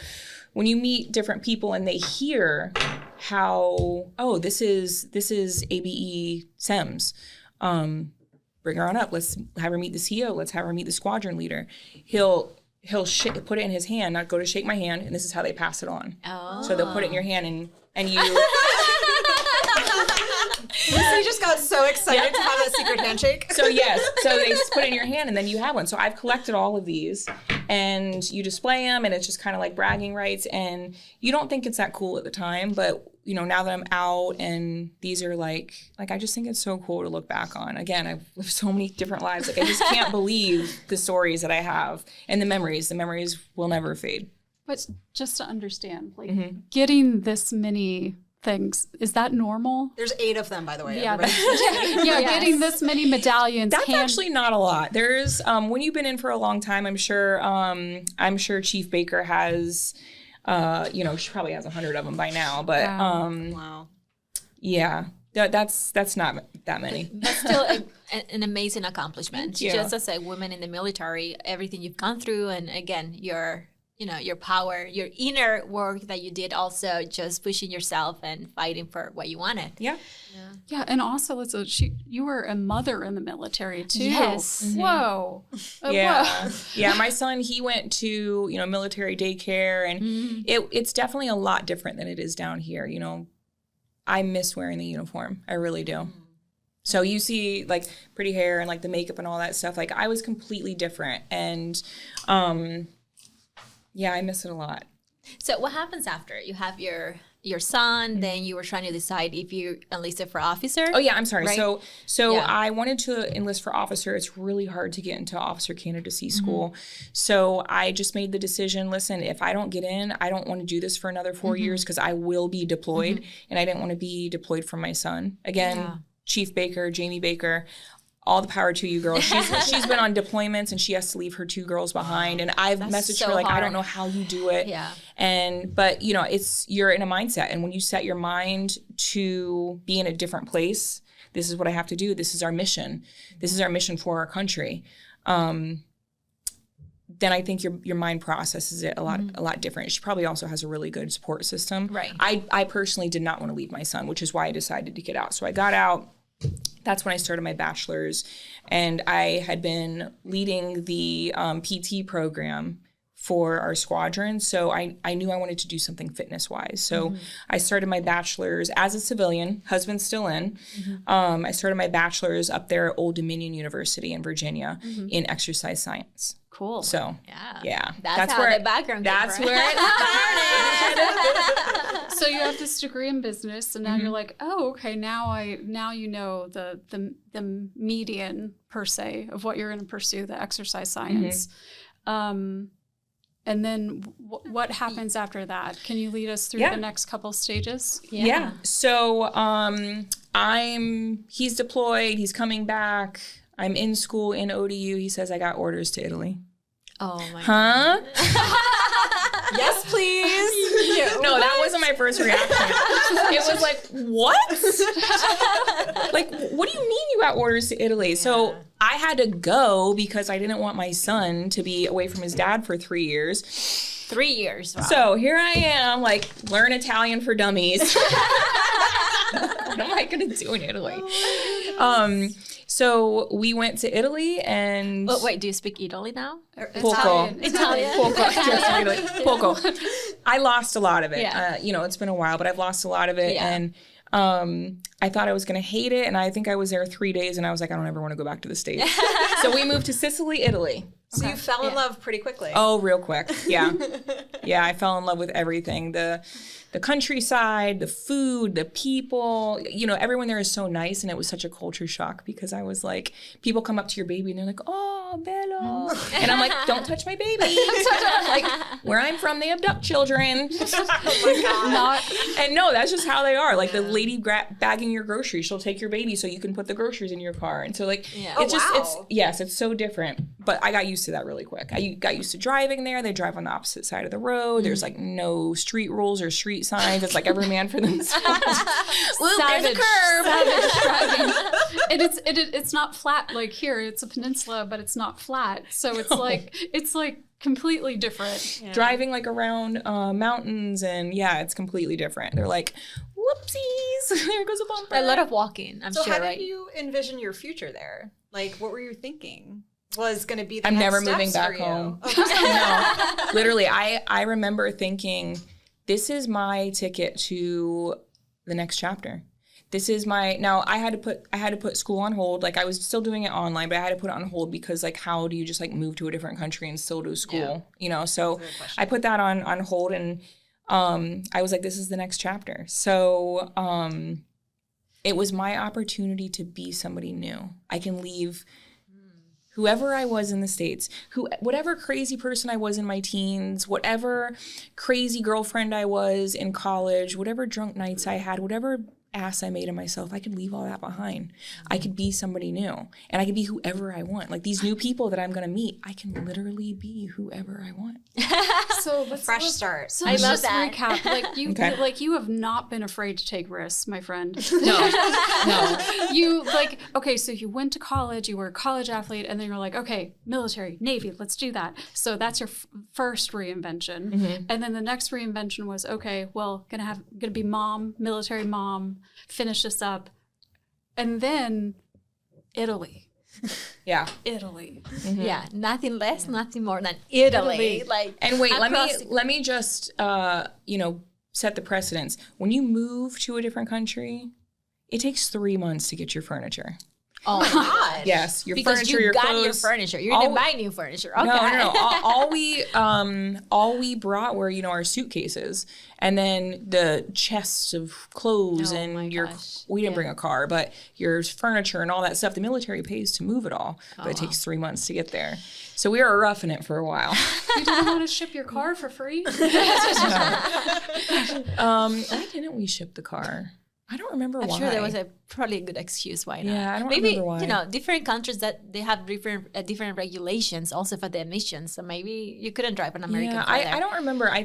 when you meet different people and they hear how, this is ABE Sems, bring her on up. Let's have her meet the CEO. Let's have her meet the squadron leader. He'll he'll put it in his hand, not go to shake my hand, and this is how they pass it on. Oh. So they'll put it in your hand, and you. Lucy just got so excited to have a secret handshake. So yes, so they put it in your hand, and then you have one. So I've collected all of these, and you display them, and it's just kind of like bragging rights. And you don't think it's that cool at the time, but now that I'm out, and these are like I just think it's so cool to look back on. Again, I've lived so many different lives. Like I just can't believe the stories that I have and the memories. The memories will never fade. But just to understand, like getting this many things, is that normal? There's 8 of them, by the way. Yeah, Yes. getting this many medallions. That's actually not a lot. There's when you've been in for a long time, I'm sure Chief Baker has she probably has 100 of them by now, but Wow. Yeah, that's not that many. That's still an amazing accomplishment. Thank you. Just as a woman in the military, everything you've gone through, and again, your power, your inner work that you did, also just pushing yourself and fighting for what you wanted. Yeah. Yeah, and also you were a mother in the military too. Yes. Whoa. Yeah. Whoa. Yeah, my son, he went to, military daycare, and it's definitely a lot different than it is down here. I miss wearing the uniform. I really do. So you see like pretty hair and like the makeup and all that stuff. Like I was completely different, and yeah, I miss it a lot. So what happens after you have your son? Then you were trying to decide if you enlisted for officer. Oh yeah, I'm sorry. Right? So Yeah. I wanted to enlist for officer. It's really hard to get into officer candidacy school. So I just made the decision, listen, if I don't get in, I don't want to do this for another 4 years, because I will be deployed, and I didn't want to be deployed from my son. Again, Chief Baker, Jamie Baker, all the power to you, girl. She's been on deployments, and she has to leave her 2 girls behind. And I've messaged so her like, I hard. don't know how you do it. Yeah. But you're in a mindset, and when you set your mind to be in a different place, this is what I have to do. This is our mission. This is our mission for our country. Then I think your mind processes it a lot different. She probably also has a really good support system. Right. I personally did not want to leave my son, which is why I decided to get out. So I got out. That's when I started my bachelor's, and I had been leading the PT program for our squadron. So I knew I wanted to do something fitness-wise. So I started my bachelor's as a civilian, husband's still in. I started my bachelor's up there at Old Dominion University in Virginia in exercise science. Cool. So yeah. That's how where the background came That's from. where it started. So you have this degree in business, and now you're like, oh, okay, now you know the median per se of what you're going to pursue, the exercise science. And then what happens after that? Can you lead us through the next couple stages? Yeah. So he's deployed, he's coming back. I'm in school in ODU. He says I got orders to Italy. Oh my Huh? Yes, please. No, that wasn't my first reaction. It was like, what? Like, what do you mean you got orders to Italy? So I had to go because I didn't want my son to be away from his dad for 3 years. 3 years. Wow. So here I am, like, learn Italian for dummies. What am I going to do in Italy? So we went to Italy, and... But wait, do you speak Italy now? Poco. Italian. Poco. I lost a lot of it. Yeah. It's been a while, but I've lost a lot of it. Yeah. And I thought I was going to hate it. And I think I was there 3 days, and I was like, I don't ever want to go back to the States. So we moved to Sicily, Italy. So you fell in love pretty quickly. Oh, real quick. Yeah. Yeah, I fell in love with everything. The countryside, the food, the people, everyone there is so nice. And it was such a culture shock because I was like, people come up to your baby and they're like, oh, bello. And I'm like, don't touch my baby. Like, where I'm from, they abduct children. Oh my God. And no, that's just how they are. Like the lady bagging your groceries, she'll take your baby so you can put the groceries in your car. And so like, it's so different. But I got used to that really quick. I got used to driving there. They drive on the opposite side of the road. There's like no street rules or street signs. It's like every man for themselves. Whoop, there's a curve. Savage driving. And it's not flat like here. It's a peninsula, but it's not flat. So it's like completely different. Yeah. Driving like around mountains, and it's completely different. They're like, whoopsies, there goes a bumper. A lot of walking, I'm so sure, how right? did you envision your future there? Like, what were you thinking? was going to be the I'm next never steps moving back for you. home. Oh, No, literally, I remember thinking, this is my ticket to the next chapter. This is now I had to put school on hold. Like I was still doing it online, but I had to put it on hold because like how do you just like move to a different country and still do school? You know, so I put that on hold, and I was like, this is the next chapter. So it was my opportunity to be somebody new. I can leave whoever I was in the States, whatever crazy person I was in my teens, whatever crazy girlfriend I was in college, whatever drunk nights I had, whatever ass I made of myself, I could leave all that behind. I could be somebody new, and I could be whoever I want. Like these new people that I'm going to meet, I can literally be whoever I want. So fresh start. So I let's love just that. recap. Like you have not been afraid to take risks, my friend. No. You so you went to college, you were a college athlete, and then you're like, okay, military, Navy, let's do that. So that's your first reinvention. Mm-hmm. And then the next reinvention was, okay, well, gonna be mom, military mom, finish this up. And then Italy. Yeah. Italy. Mm-hmm. Yeah, nothing less, nothing more than Italy. Like, And wait, across let me just set the precedence. When you move to a different country, it takes 3 months to get your furniture. Oh my God. Yes, your Because furniture, you your got clothes. your furniture. You didn't buy new furniture. Okay. No. All we brought were our suitcases, and then the chests of clothes, Oh and my gosh. we didn't bring a car, but your furniture and all that stuff. The military pays to move it all, but Oh, it takes 3 months to get there. So we were roughing it for a while. You didn't want to ship your car for free? Why didn't we ship the car? I don't remember I'm why. sure there was probably a good excuse why not. Yeah, I don't maybe, remember why. different countries that they have different regulations also for the emissions. So maybe you couldn't drive an American car there. I don't remember. I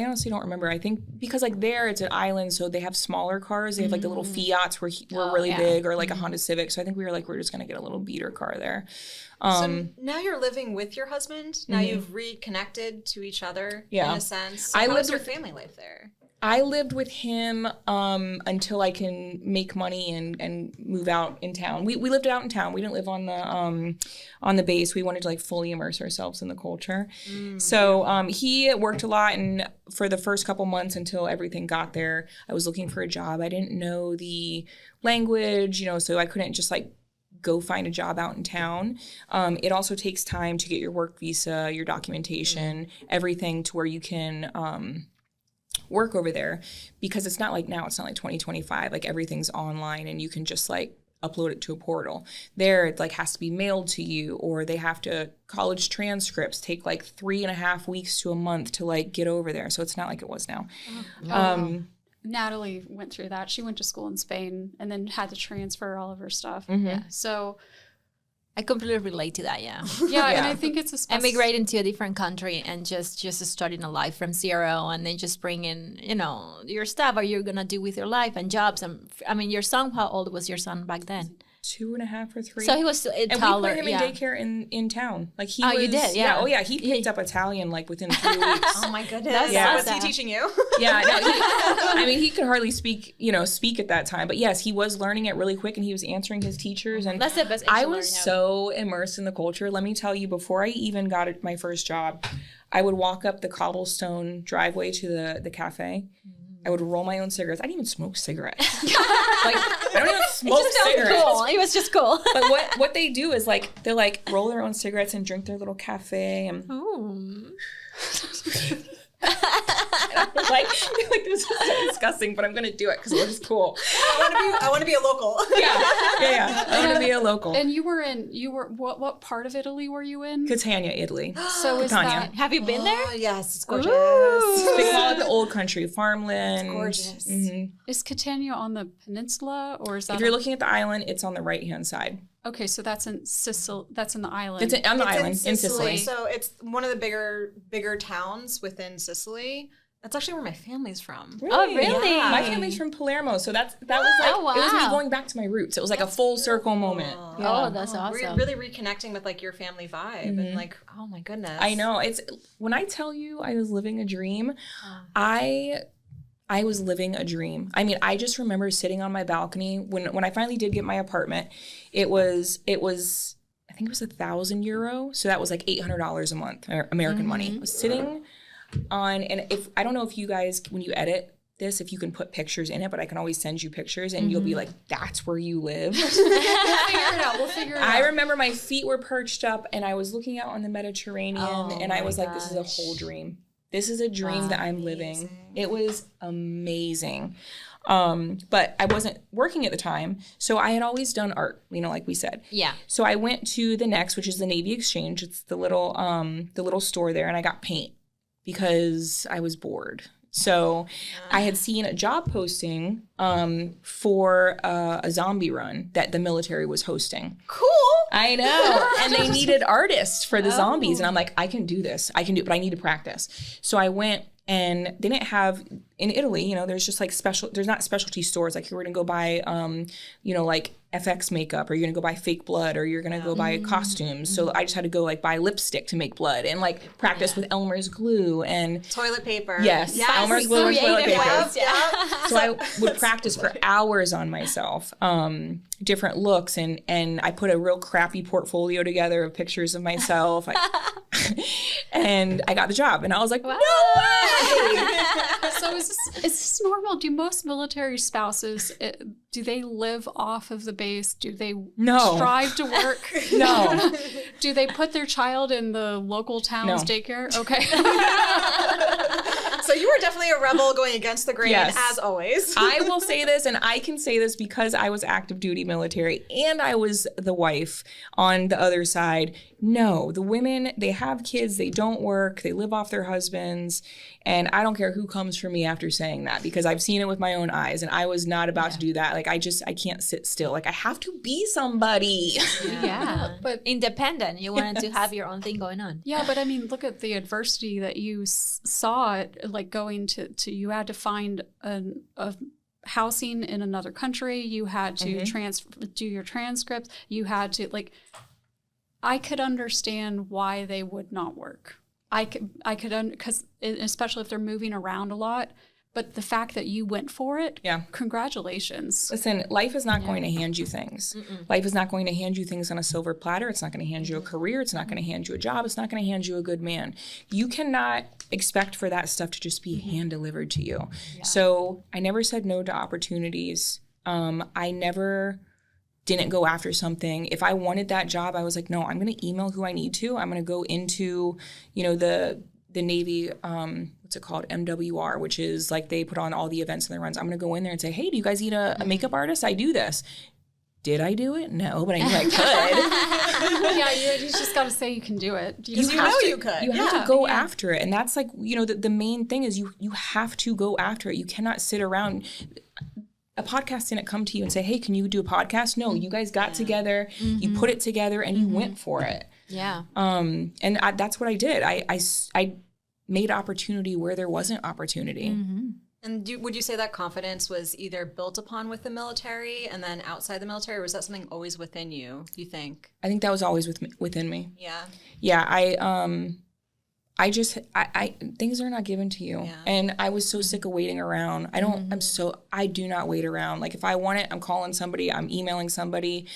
honestly don't remember. I think because like there it's an island, so they have smaller cars. They have like the little Fiats were really big, or like a Honda Civic. So I think we were like, we're just gonna get a little beater car there. So now you're living with your husband. Now you've reconnected to each other in a sense. So how was your family life there? I lived with him until I can make money and move out in town. We lived out in town. We didn't live on the base. We wanted to like fully immerse ourselves in the culture. So he worked a lot, and for the first couple months until everything got there, I was looking for a job. I didn't know the language, so I couldn't just like go find a job out in town. It also takes time to get your work visa, your documentation, everything to where you can work over there, because it's not like now, it's not like 2025, like everything's online and you can just like upload it to a portal. There it like has to be mailed to you, or they have to, college transcripts take like 3.5 weeks to a month to like get over there. So it's not like it was now. Natalie went through that. She went to school in Spain and then had to transfer all of her stuff. Yeah. So I completely relate to that. Yeah. yeah, and I think it's a Emigrate into a different country and just starting a life from zero, and then just bring in, your stuff. What you're gonna do with your life and jobs. And I mean, your son. How old was your son back then? 2.5 or 3. So he was a and toddler. we put him in daycare in town. Like he Oh, was, you did? Yeah. Oh yeah, he picked up Italian like within 3 weeks. Oh my goodness. Yeah. Was he teaching you? Yeah, no, he could hardly speak at that time. But yes, he was learning it really quick, and he was answering his teachers. And That's the best. I was so immersed in the culture. Let me tell you, before I even got my first job, I would walk up the cobblestone driveway to the cafe. I would roll my own cigarettes. I didn't even smoke cigarettes. Like, I don't even smoke cigarettes. Cool. He was just cool. But what they do is like they like roll their own cigarettes and drink their little cafe and I feel like this is so disgusting, but I'm gonna do it because it looks cool. I want to be a local. Yeah. I want to be a local. And you were what part of Italy were you in? Catania, Italy. So is Catania. that Have you been there? Oh, yes, it's gorgeous. They call it the old country, farmland. It's gorgeous. Mm-hmm. is Catania on the peninsula, or is that If you're looking at the island, it's on the right-hand side. okay? So that's in Sicily. That's in the island. It's on the It's island in Sicily. So it's one of the bigger towns within Sicily. That's actually where my family's from. Oh, really? Yeah. My family's from Palermo, so that was like Oh, wow. it was me going back to my roots. It was like a full circle moment. Oh, that's awesome. Really reconnecting with like your family vibe and like, oh my goodness. I know. It's when I tell you I was living a dream, I was living a dream. I mean, I just remember sitting on my balcony when I finally did get my apartment. It was think it was €1,000. So that was like $800 a month, or American money. I was sitting on, and if, I don't know if you guys, when you edit this, if you can put pictures in it, but I can always send you pictures and you'll be like, that's where you live. We'll figure it out. I remember my feet were perched up and I was looking out on the Mediterranean and I was like, this is a whole dream. This is a dream that I'm living. It was amazing. But I wasn't working at the time. So I had always done art, like we said. Yeah. So I went to the Next, which is the Navy Exchange. It's the little store there, and I got paint because I was bored. So I had seen a job posting for a zombie run that the military was hosting. Cool. I know. And they needed artists for the zombies. And I'm like, I can do this. I can do it, but I need to practice. So I went, and they didn't have, in Italy, there's just like there's not specialty stores. Like you're going to go buy, like FX makeup, or you're going to go buy fake blood, or you're going to go buy costumes. So I just had to go like buy lipstick to make blood and like practice with Elmer's glue and toilet paper. Yes. Elmer's glue and toilet paper. Yeah. So I would practice for hours on myself, different looks, and I put a real crappy portfolio together of pictures of myself. And I got the job, and I was like, no way! So is this normal? Do most military spouses, do they live off of the base? Do they strive to work? No. Do they put their child in the local town's daycare? Okay. So you were definitely a rebel going against the grain, as always. I will say this, and I can say this because I was active duty military and I was the wife on the other side. No, the women, they have kids, they don't work, they live off their husbands, and I don't care who comes for me after saying that, because I've seen it with my own eyes, and I was not about to do that. Like, I can't sit still. Like, I have to be somebody. Yeah. But independent. You wanted to have your own thing going on. Yeah, but I mean, look at the adversity that you saw, like going to you had to find a housing in another country. You had to do your transcripts. You had to, like, I could understand why they would not work. I could because especially if they're moving around a lot. But the fact that you went for it, congratulations. Listen, life is not going to hand you things. Life is not going to hand you things on a silver platter. It's not going to hand you a career. It's not going to hand you a job. It's not going to hand you a good man. You cannot expect for that stuff to just be hand delivered to you. Yeah. So I never said no to opportunities. I never didn't go after something. If I wanted that job, I was like, no, I'm going to email who I need to. I'm going to go into, the Navy, what's it called? MWR, which is like they put on all the events and their runs. I'm going to go in there and say, hey, do you guys need a makeup artist? I do this. Did I do it? No, but I knew I could. Yeah, you just got to say you can do it. You could. You have to go after it. And that's like, the main thing is you have to go after it. You cannot sit around. A podcast didn't come to you and say, hey, can you do a podcast? No, you guys got together, you put it together, and you went for it. Yeah. And that's what I did. I made opportunity where there wasn't opportunity. And would you say that confidence was either built upon with the military and then outside the military, or was that something always within you, do you think? I think that was always within me. Yeah. Yeah, I things are not given to you. Yeah. And I was so sick of waiting around. I do not wait around. Like, if I want it, I'm calling somebody, I'm emailing somebody.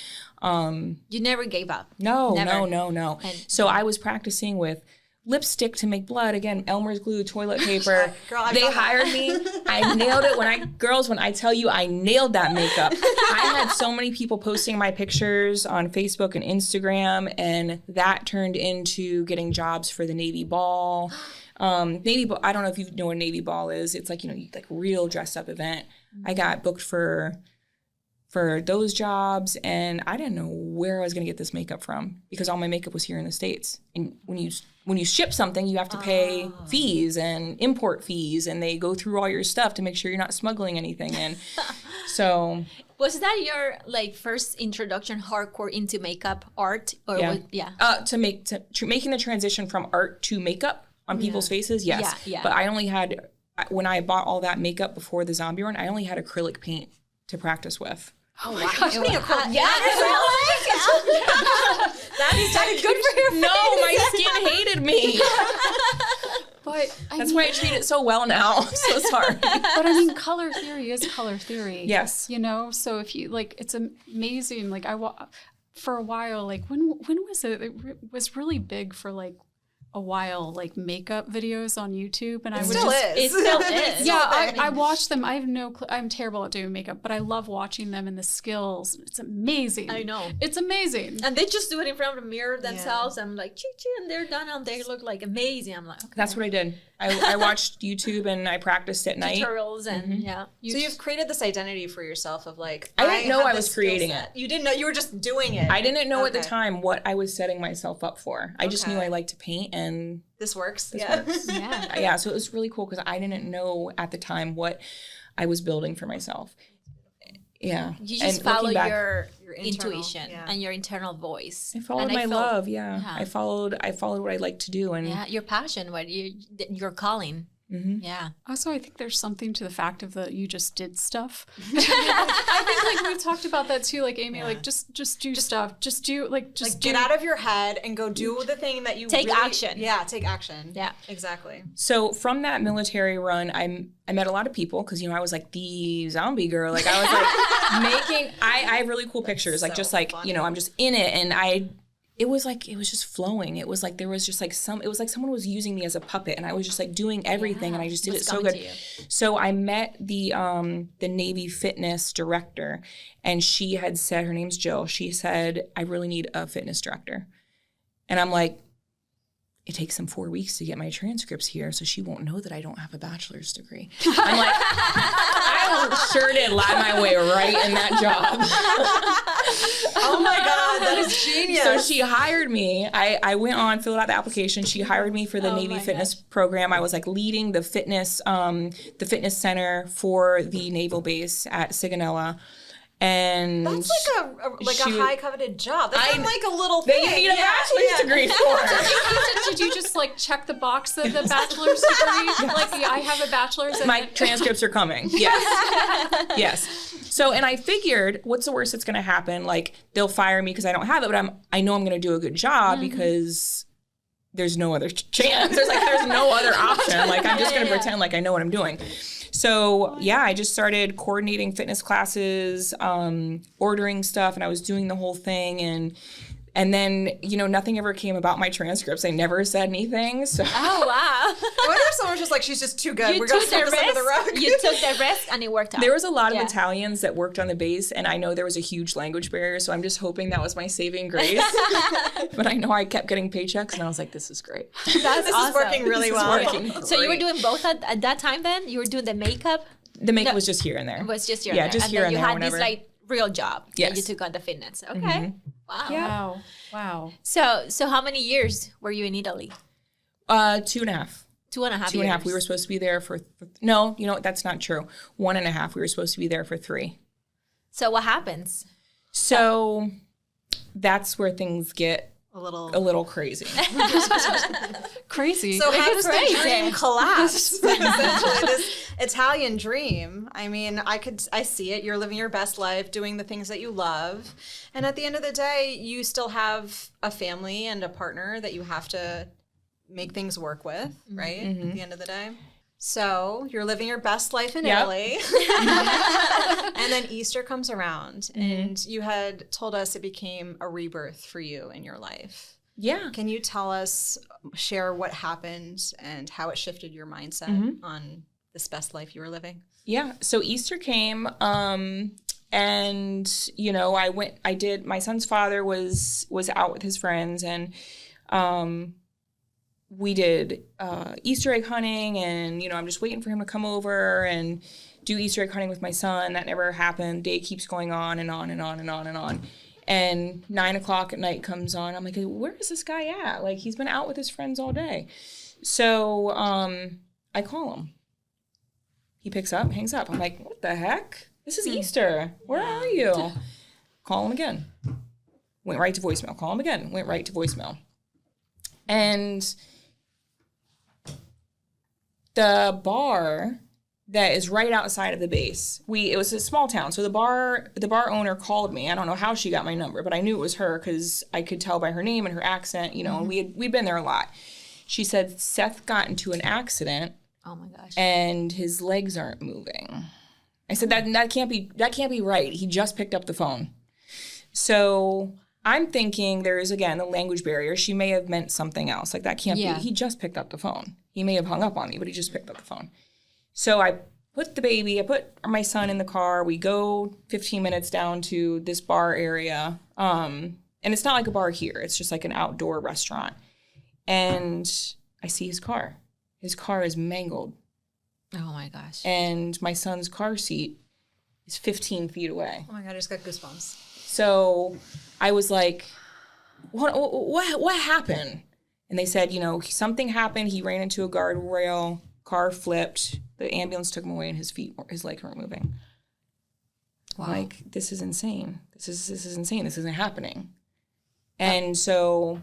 You never gave up. No. And, so I was practicing with lipstick to make blood. Again, Elmer's glue, toilet paper. Girl, they hired me. I nailed it. When I tell you I nailed that makeup. I had so many people posting my pictures on Facebook and Instagram, and that turned into getting jobs for the Navy Ball. Navy Ball, I don't know if you know what a Navy Ball is. It's like, like real dressed up event. I got booked for those jobs, and I didn't know where I was going to get this makeup from, because all my makeup was here in the States. And when you ship something, you have to pay fees and import fees, and they go through all your stuff to make sure you're not smuggling anything in. So was that your first introduction hardcore into makeup art? Or making the transition from art to makeup on people's faces? Yes. Yeah. But I only had, when I bought all that makeup before the zombie run, I only had acrylic paint to practice with. Oh, wow. Gosh, that is good for your face. No, my skin hated me. But that's why I treat it so well now. I'm so sorry. But I mean, color theory is color theory. Yes. So if you, it's amazing. Like, for a while, like when was it? It was really big for like a while, like makeup videos on YouTube, and I would Still just is. It still is. yeah, I watch them. I have no clue. I'm terrible at doing makeup, but I love watching them and the skills. It's amazing. I know. It's amazing. And they just do it in front of the mirror themselves. I'm like, choo choo, and they're done, and they look like amazing. I'm like, okay. That's what I did. I watched YouTube and I practiced at night. Tutorials and yeah. So you've created this identity for yourself of like, I didn't know have I this was creating skill set. it. You didn't know, you were just doing it. I didn't know at the Okay. time what I was setting myself up for. I just knew Okay. I liked to paint and This works. this yeah. works. Yeah. Yeah, so it was really cool because I didn't know at the time what I was building for myself. Yeah. You And just follow looking back, your internal, intuition yeah. and your internal voice. I followed And my felt- love, yeah. yeah. I followed what I like to do and Yeah, your passion, what your calling. Yeah. Also, I think there's something to the fact of that you just did stuff. I think like we've talked about that too, like Amy, like just do stuff, just do like just Like do. get out of your head and go do the thing that you Take really- action. Yeah, take action. Yeah. Exactly. So from that military run, I met a lot of people because, I was like the zombie girl. Like I was like I have really cool pictures. Like So just like, funny. I'm just in it. And it was just flowing. It was like, there was just like it was like someone was using me as a puppet and I was just like doing everything and I just did it What's so coming good. to you? So I met the MOBB Fitness director and she had said, her name's Jill. She said, I really need a fitness director. And I'm like, it takes them 4 weeks to get my transcripts here, so she won't know that I don't have a bachelor's degree. I'm like, I sure did lie my way right in that job. Oh my God, that is genius. So she hired me. I went on, filled out the application. She hired me for the Navy Fitness program. I was like leading the fitness center for the naval base at Sigonella. And That's like she a was- high coveted job. That's not like a little that thing. you need a bachelor's degree for. Did you just like check the box of the bachelor's degree? Like I have a bachelor's. And My transcripts are coming. Yes. Yes. So, and I figured, what's the worst that's going to happen? Like, they'll fire me because I don't have it, but I know I'm going to do a good job because there's no other chance. There's no other option. Like, I'm just going to pretend like I know what I'm doing. So, yeah, I just started coordinating fitness classes, ordering stuff, and I was doing the whole thing. And then, nothing ever came about my transcripts. I never said anything. So Oh, wow. I wonder if someone's just like, she's just too good. You We're going to took throw the this under the risk. rug. You took the risk and it worked out. there was a lot of Yeah. Italians that worked on the base, and I know there was a huge language barrier, so I'm just hoping that was my saving grace. But I know I kept getting paychecks, and I was like, this is great. That's This is working really This is well. working So you were great. doing both at that time then? You were doing the makeup? The makeup was just here and there. It was just your Yeah, hair. just and here then and you there had whenever. this like real job that Yes. you took on the fitness. Okay. Wow. Wow. So how many years were you in Italy? 2.5. 2.5 years. 2.5. We were supposed to be there for no, that's not true. 1.5. We were supposed to be there for 3. So what happens? So that's where things get A little. a little crazy. Crazy. So how does the crazy. dream collapse? Essentially, this Italian dream. I mean, I see it. You're living your best life, doing the things that you love, and at the end of the day, you still have a family and a partner that you have to make things work with, right? At the end of the day. So you're living your best life in Yep. Italy. And then Easter comes around, and you had told us it became a rebirth for you in your life. Yeah. Can you share what happened and how it shifted your mindset on this best life you were living? Yeah. So Easter came, and my son's father was out with his friends, and we did Easter egg hunting, and I'm just waiting for him to come over and do Easter egg hunting with my son. That never happened. Day keeps going on and on and on and on and on. And 9:00 at night comes on. I'm like, where is this guy at? Like, he's been out with his friends all day. So I call him. He picks up, hangs up. I'm like, what the heck? This is Easter. Where are you? Call him again. Went right to voicemail. Call him again. Went right to voicemail. And the bar that is right outside of the base. It was a small town, so the bar owner called me. I don't know how she got my number, but I knew it was her because I could tell by her name and her accent. And we'd been there a lot. She said Seth got into an accident. Oh my gosh. And his legs aren't moving. I said that can't be right. He just picked up the phone. So I'm thinking there is, again, a language barrier. She may have meant something else. Like, that can't be. He just picked up the phone. He may have hung up on me, but he just picked up the phone. So I put my son in the car. We go 15 minutes down to this bar area. And it's not like a bar here. It's just like an outdoor restaurant. And I see his car. His car is mangled. Oh my gosh. And my son's car seat is 15 feet away. Oh my God, I just got goosebumps. So I was like, what happened? And they said, something happened. He ran into a guardrail, car flipped, the ambulance took him away, and his legs weren't moving. Wow. I'm like, this is insane. This is insane. This isn't happening. And so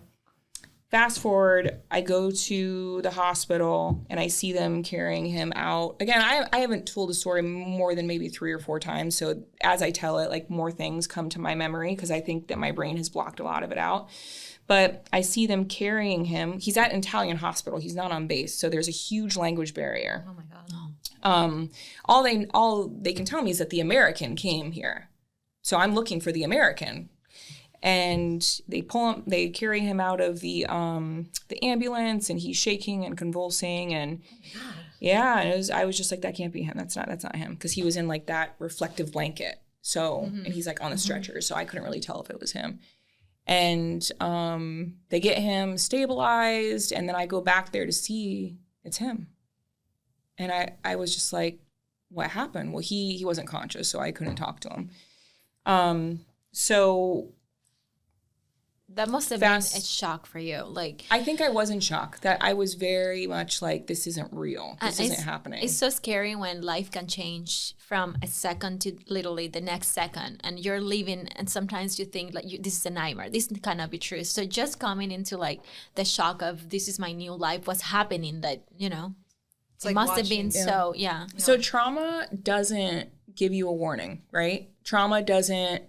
fast forward, I go to the hospital and I see them carrying him out. Again, I haven't told the story more than maybe 3 or 4 times. So as I tell it, like, more things come to my memory because I think that my brain has blocked a lot of it out. But I see them carrying him. He's at an Italian hospital. He's not on base. So there's a huge language barrier. Oh my God. All they can tell me is that the American came here. So I'm looking for the American. And they carry him out of the ambulance, and he's shaking and convulsing, and and I was just like, that can't be him. That's not him, because he was in like that reflective blanket. So and he's like on the stretcher, so I couldn't really tell if it was him. And they get him stabilized, and then I go back there to see it's him. And I was just like, what happened? Well, he wasn't conscious, so I couldn't talk to him. So that must have been a shock for you. Like, I think I was in shock. That I was very much like, this isn't real. This isn't happening. It's so scary when life can change from a second to literally the next second, and you're living, and sometimes you think like, this is a nightmare. This cannot be true. So just coming into like the shock of, this is my new life. What's happening? That it's it like must have been so. So trauma doesn't give you a warning, right? Trauma doesn't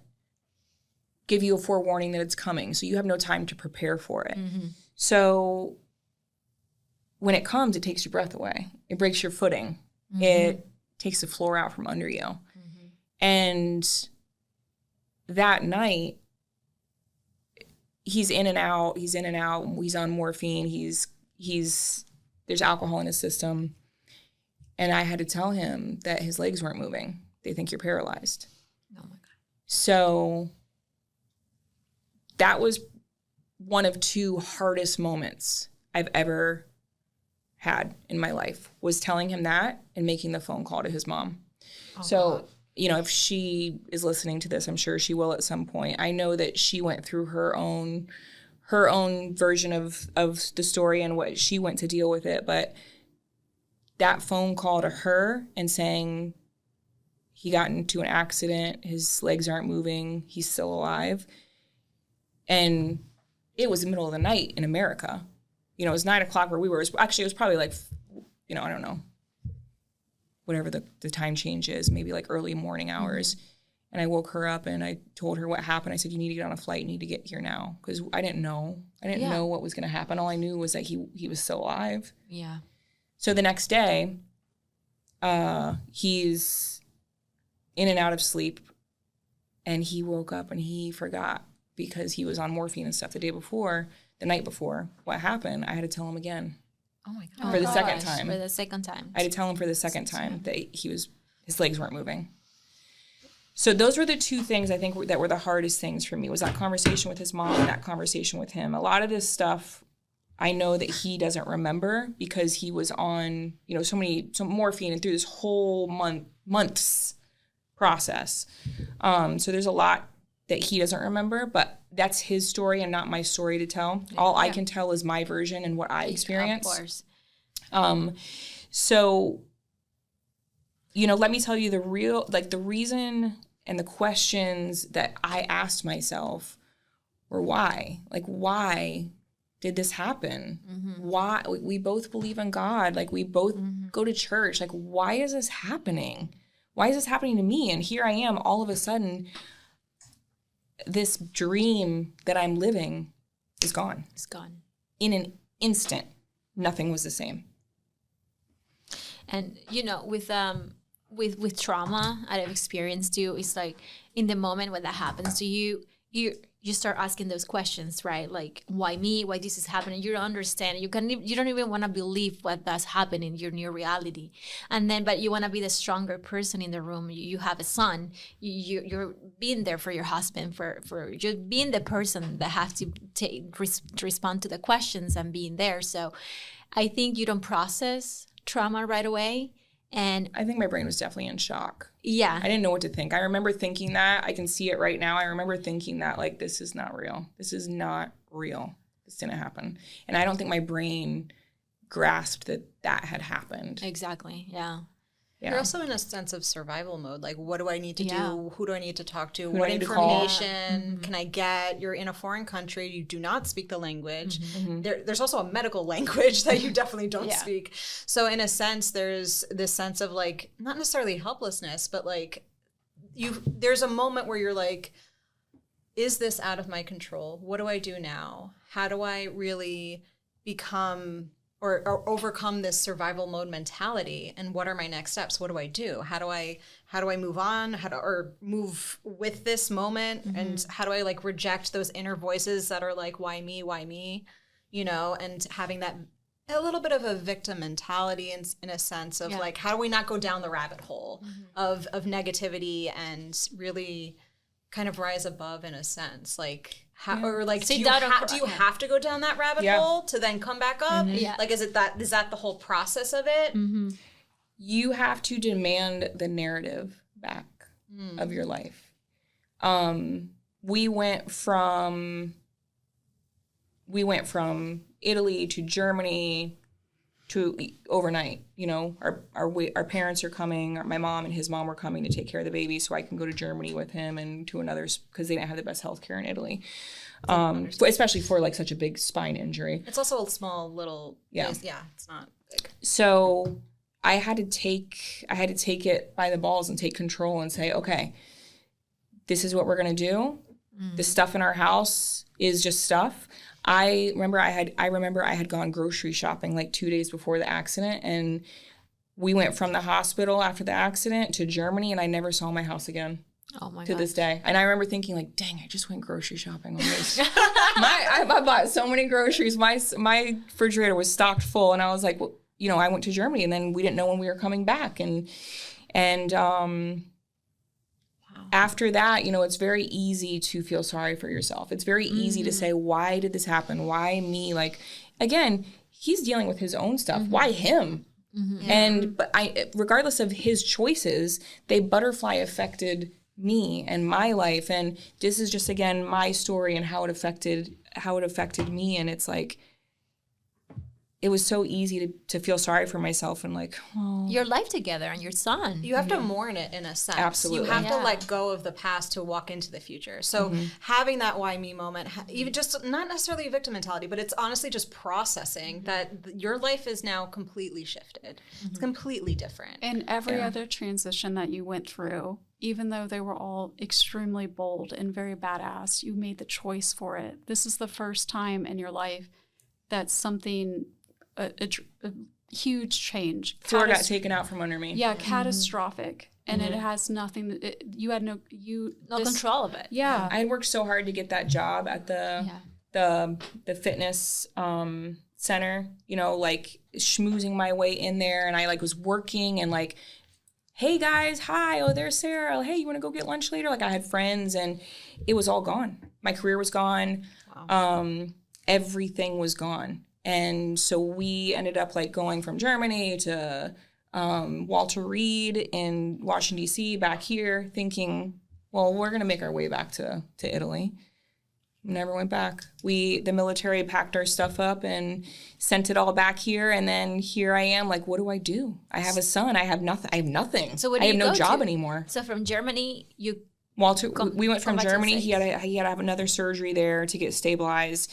give you a forewarning that it's coming. So you have no time to prepare for it. Mm-hmm. So when it comes, it takes your breath away. It breaks your footing. Mm-hmm. It takes the floor out from under you. Mm-hmm. And that night, he's in and out. He's on morphine. There's alcohol in his system. And I had to tell him that his legs weren't moving. They think you're paralyzed. Oh my God. So that was one of 2 hardest moments I've ever had in my life, was telling him that and making the phone call to his mom. Oh, so, God. If she is listening to this, I'm sure she will at some point. I know that she went through her own version of the story and what she went to deal with it. But that phone call to her and saying he got into an accident, his legs aren't moving, he's still alive. And it was the middle of the night in America. It was 9 o'clock where we were. It was probably like, I don't know, whatever the time change is, maybe like early morning hours. Mm-hmm. And I woke her up and I told her what happened. I said, you need to get on a flight. You need to get here now. Because I didn't know. I didn't know what was going to happen. All I knew was that he was still alive. Yeah. So the next day, he's in and out of sleep. And he woke up and he forgot, because he was on morphine and stuff the night before, what happened. I had to tell him again. Oh my God. For the second time. For the second time. I had to tell him for the second time that his legs weren't moving. So those were the 2 things I think that were the hardest things for me, was that conversation with his mom and that conversation with him. A lot of this stuff I know that he doesn't remember, because he was on, some morphine and through this whole months process. So there's a lot that he doesn't remember, but that's his story and not my story to tell. Yeah. All I can tell is my version and what I experienced. Of course. So, let me tell you the reason and the questions that I asked myself were why? Like, why did this happen? Mm-hmm. Why? We both believe in God. Like, we both go to church. Like, why is this happening? Why is this happening to me? And here I am, all of a sudden, this dream that I'm living is gone. It's gone. In an instant, nothing was the same. And, with trauma I've experienced too, it's like in the moment when that happens to you, you start asking those questions, right? Like, why me? Why this is happening? You don't understand. You don't even want to believe what that's happening in your new reality. And then, but you want to be the stronger person in the room. You have a son. You're being there for your husband, for you being the person that has to respond to the questions and being there. So I think you don't process trauma right away. And I think my brain was definitely in shock. Yeah. I didn't know what to think. I remember thinking that. I can see it right now. I remember thinking that, like, this is not real. This is not real. This didn't happen. And I don't think my brain grasped that had happened. Exactly. Yeah. Yeah. You're also in a sense of survival mode. Like, what do I need to do? Who do I need to talk to? Who What do I need to call? information can I get? You're in a foreign country. You do not speak the language. There's also a medical language that you definitely don't speak. So in a sense, there's this sense of, like, not necessarily helplessness, but like there's a moment where you're like, is this out of my control? What do I do now? How do I really become or overcome this survival mode mentality, and what are my next steps? What do I do? How do I move on? Or move with this moment? And how do I, like, reject those inner voices that are like, why me? You know, and having that a little bit of a victim mentality in a sense of like, how do we not go down the rabbit hole of negativity and really kind of rise above in a sense, like how or like do you have to go down that rabbit hole to then come back up? Like is that the whole process of it? You have to demand the narrative back of your life. We went from Italy to Germany to overnight. You know, our parents are coming. My mom and his mom were coming to take care of the baby, so I can go to Germany with him and to another, because they didn't have the best healthcare in Italy, especially for like such a big spine injury. It's also a small little place. Yeah, it's not big. So I had to take it by the balls and take control and say, okay, this is what we're gonna do. The stuff in our house is just stuff. I remember I had gone grocery shopping like 2 days before the accident, and we went from the hospital after the accident to Germany, and I never saw my house again. Oh my god! To this day. And I remember thinking, like, dang, I just went grocery shopping on this. I bought so many groceries. My refrigerator was stocked full, and I was like, well, you know, I went to Germany, and then we didn't know when we were coming back, and after that, you know, it's very easy to feel sorry for yourself. It's very easy to say, why did this happen? Why me? Like, again, he's dealing with his own stuff. Why him? But regardless of his choices, they butterfly affected me and my life. And this is just, again, my story and how it affected me. And it's like, it was so easy to feel sorry for myself and like, oh. Your life together and your son. You have to mourn it in a sense. Absolutely. You have to let go of the past to walk into the future. So having that why me moment, even just not necessarily a victim mentality, but it's honestly just processing that your life is now completely shifted. It's completely different. And every other transition that you went through, even though they were all extremely bold and very badass, you made the choice for it. This is the first time in your life that something... A huge change. Floor got taken out from under me. Yeah, catastrophic. And it has nothing, you had no control of it. Yeah. I had worked so hard to get that job at the fitness center, you know, like schmoozing my way in there. And I like was working and like, hey guys, hi, oh, there's Sarah. Hey, you want to go get lunch later? Like I had friends and it was all gone. My career was gone. Wow. Everything was gone. And so we ended up like going from Germany to Walter Reed in Washington, D.C., back here, thinking, well, we're going to make our way back to Italy. Never went back. The military packed our stuff up and sent it all back here. And then here I am, like, what do I do? I have a son. I have nothing. So what do I have you no go job to? anymore. So from Germany, we went from Germany. He had to have another surgery there to get stabilized.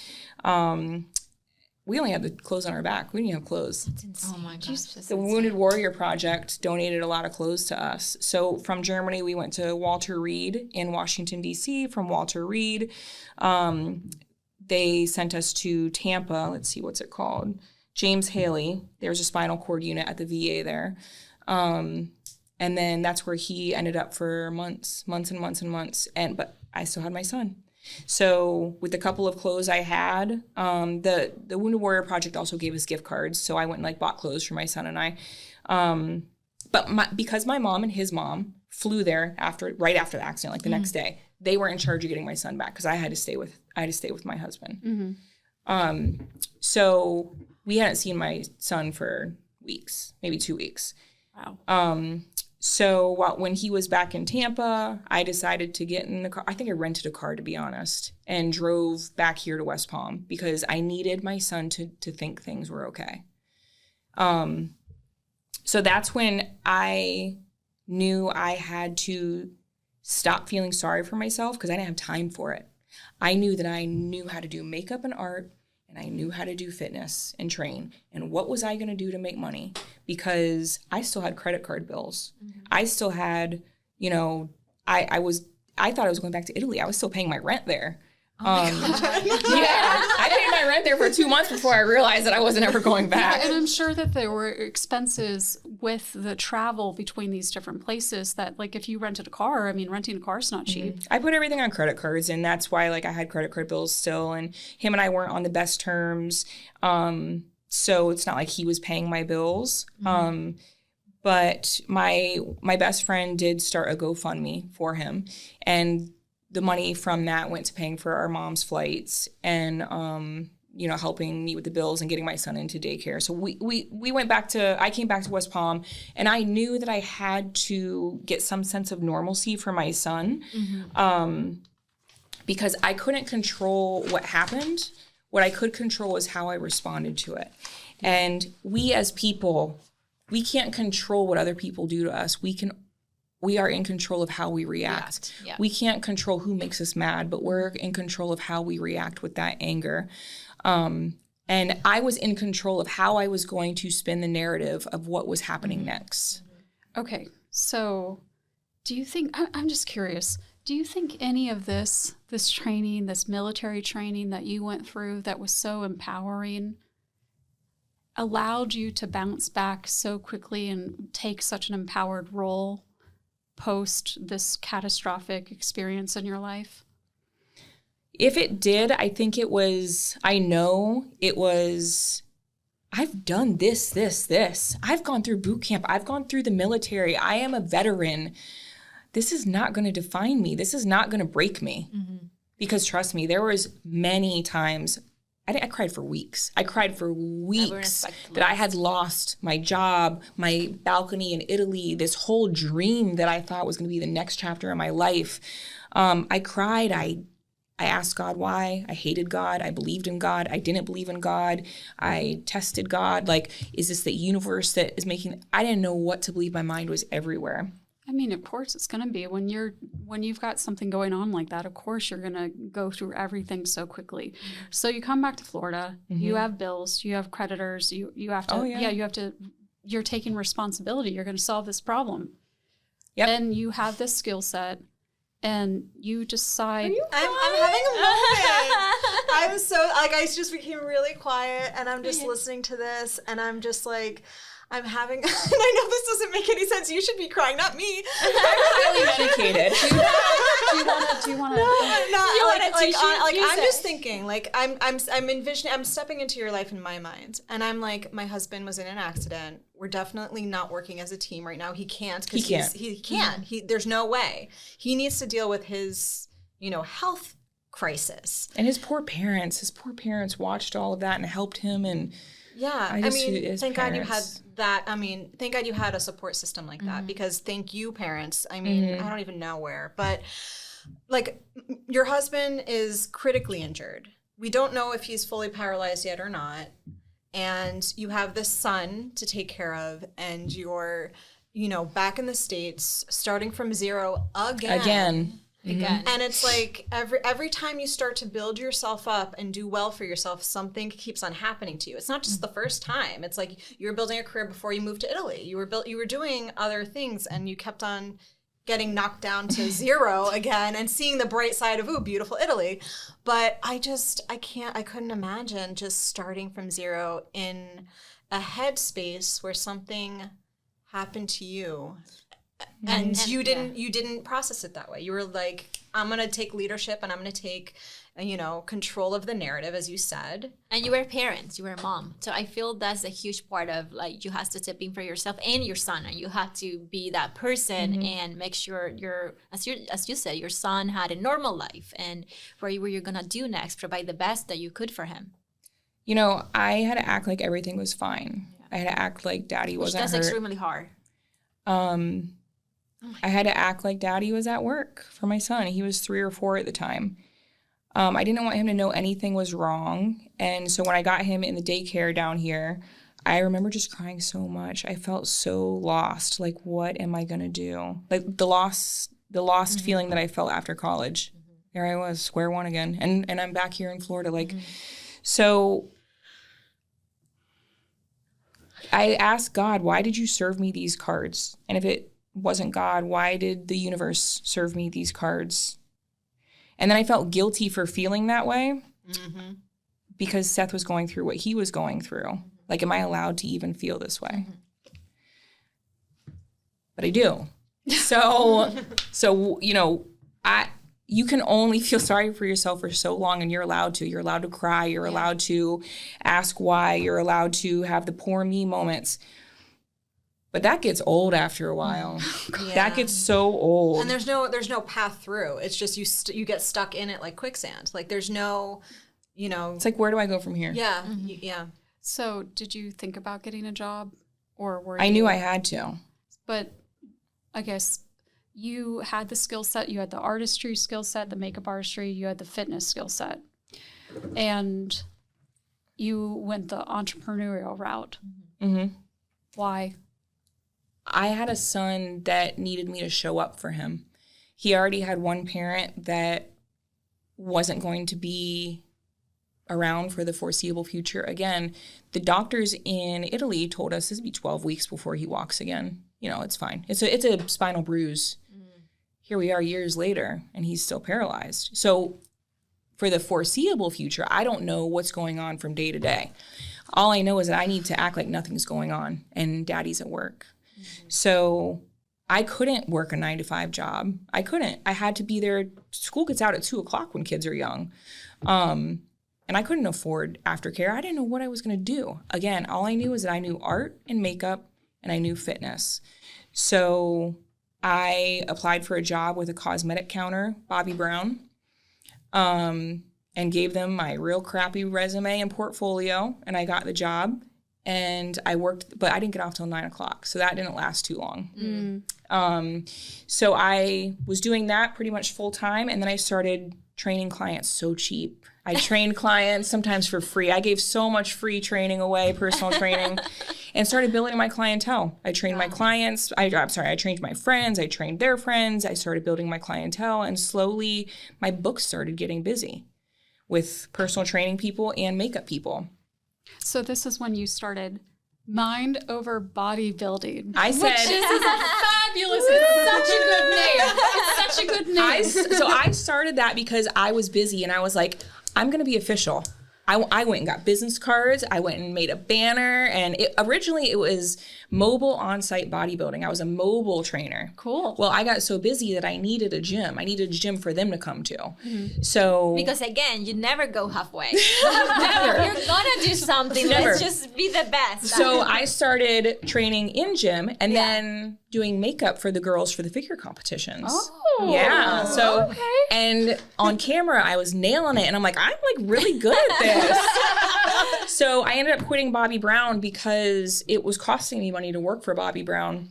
We only had the clothes on our back. We didn't have clothes. That's insane. Oh my gosh. The Wounded Warrior Project donated a lot of clothes to us. So from Germany, we went to Walter Reed in Washington, D.C. From Walter Reed, they sent us to Tampa. Let's see, what's it called? James Haley. There's a spinal cord unit at the VA there. And then that's where he ended up for months. But I still had my son. So with the couple of clothes I had, the Wounded Warrior Project also gave us gift cards. So I went and like bought clothes for my son and I. But because my mom and his mom flew there right after the accident, like the next day, they were in charge of getting my son back because I had to stay with my husband. So we hadn't seen my son for weeks, maybe 2 weeks. Wow. So when he was back in Tampa, I decided to get in the car. I think I rented a car, to be honest, and drove back here to West Palm because I needed my son to think things were okay. So that's when I knew I had to stop feeling sorry for myself because I didn't have time for it. I knew that I knew how to do makeup and art, and I knew how to do fitness and train. And what was I going to do to make money? Because I still had credit card bills. I still had, I thought I was going back to Italy. I was still paying my rent there. Yeah, I paid my rent there for 2 months before I realized that I wasn't ever going back. Yeah, and I'm sure that there were expenses with the travel between these different places that, like, if you rented a car, renting a car is not cheap. I put everything on credit cards, and that's why, like, I had credit card bills still, and him and I weren't on the best terms. So it's not like he was paying my bills. But my best friend did start a GoFundMe for him, and the money from that went to paying for our mom's flights and, helping me with the bills and getting my son into daycare. So I came back to West Palm, and I knew that I had to get some sense of normalcy for my son, because I couldn't control what happened. What I could control was how I responded to it. And we as people, we can't control what other people do to us. We are in control of how we react. Yeah. We can't control who makes us mad, but we're in control of how we react with that anger. And I was in control of how I was going to spin the narrative of what was happening next. Okay, so do you think, I'm just curious, do you think any of this training, this military training that you went through that was so empowering, allowed you to bounce back so quickly and take such an empowered role post this catastrophic experience in your life? If it did, I know it was, I've done this. I've gone through boot camp. I've gone through the military. I am a veteran. This is not going to define me. This is not going to break me. Because trust me, there was many times I cried for weeks. I cried for weeks that I had lost my job, my balcony in Italy, this whole dream that I thought was going to be the next chapter of my life. I cried. I asked God why. I hated God. I believed in God. I didn't believe in God. I tested God. Like, is this the universe that is making? I didn't know what to believe. My mind was everywhere. Of course it's going to be when you've got something going on like that. Of course you're going to go through everything so quickly. So you come back to Florida. You have bills. You have creditors. You have to. You're taking responsibility. You're going to solve this problem. Yep. And you have this skill set, and you decide. I'm having a moment. I'm so I just became really quiet, and I'm just listening to this, and I'm just like. I'm having, and I know this doesn't make any sense. You should be crying, not me. I'm highly medicated. Do you want to? I'm just thinking, like, I'm envisioning, I'm stepping into your life in my mind, and I'm like, my husband was in an accident. We're definitely not working as a team right now. He can't. He can't. There's no way. He needs to deal with his, health crisis. And his poor parents watched all of that and helped him, and. Yeah, thank God you had that. Thank God you had a support system like that, because thank you, parents. I don't even know where, but like your husband is critically injured. We don't know if he's fully paralyzed yet or not. And you have this son to take care of, and you're, back in the States, starting from zero again. And it's like every time you start to build yourself up and do well for yourself, something keeps on happening to you. It's not just the first time. It's like you were building a career before you moved to Italy. You were doing other things, and you kept on getting knocked down to zero again and seeing the bright side of, ooh, beautiful Italy. But I couldn't imagine just starting from zero in a headspace where something happened to you. And you didn't process it that way. You were like, I'm going to take leadership and I'm going to take, control of the narrative, as you said. And you were parents, you were a mom. So I feel that's a huge part of like, you have to step in for yourself and your son. And you have to be that person and make sure as you said, your son had a normal life and what were you going to do next, provide the best that you could for him. I had to act like everything was fine. Yeah. I had to act like daddy wasn't hurt. That's extremely hard. I had to act like daddy was at work for my son. He was 3 or 4 at the time. I didn't want him to know anything was wrong. And so when I got him in the daycare down here, I remember just crying so much. I felt so lost. Like, what am I going to do? Like the lost feeling that I felt after college. There I was, square one again. And I'm back here in Florida. So I asked God, why did you serve me these cards? And if it wasn't God, why did the universe serve me these cards? And then I felt guilty for feeling that way because Seth was going through what he was going through. Like, am I allowed to even feel this way? But I do. So you can only feel sorry for yourself for so long, and you're allowed to. You're allowed to cry. You're allowed to ask why. You're allowed to have the poor me moments. But that gets old after a while. That gets so old. And there's no path through. It's just you get stuck in it like quicksand. Like there's no, It's like, where do I go from here? Yeah, yeah. So did you think about getting a job, or were I knew I had to. But I guess you had the skill set. You had the artistry skill set, the makeup artistry. You had the fitness skill set, and you went the entrepreneurial route. Why? I had a son that needed me to show up for him. He already had one parent that wasn't going to be around for the foreseeable future. Again, the doctors in Italy told us this would be 12 weeks before he walks again. It's fine. It's a spinal bruise. Here we are years later, and he's still paralyzed. So for the foreseeable future, I don't know what's going on from day to day. All I know is that I need to act like nothing's going on, and daddy's at work. So I couldn't work a 9-to-5 job. I couldn't. I had to be there. School gets out at 2:00 when kids are young. And I couldn't afford aftercare. I didn't know what I was going to do. Again, all I knew is that I knew art and makeup, and I knew fitness. So I applied for a job with a cosmetic counter, Bobbi Brown, and gave them my real crappy resume and portfolio, and I got the job. And I worked, but I didn't get off till 9:00, so that didn't last too long. So I was doing that pretty much full time, and then I started training clients so cheap. I trained clients sometimes for free. I gave so much free training away, personal training, and started building my clientele. I trained my clients. I trained my friends. I trained their friends. I started building my clientele, and slowly my books started getting busy with personal training people and makeup people. So this is when you started Mind Over Bodybuilding. I said, which is fabulous. It's such a good name. It's such a good name. So I started that because I was busy, and I was like, I'm going to be official. I went and got business cards. I went and made a banner. And originally it was mobile on-site bodybuilding. I was a mobile trainer. Cool. Well, I got so busy that I needed a gym. I needed a gym for them to come to. So because again, you never go halfway. Never. You're gonna do something. Never. Let's just be the best. So I started training in gym and then doing makeup for the girls for the figure competitions. Oh. Yeah. So and on camera I was nailing it, and I'm like really good at this. So I ended up quitting Bobbi Brown because it was costing me money to work for Bobbi Brown,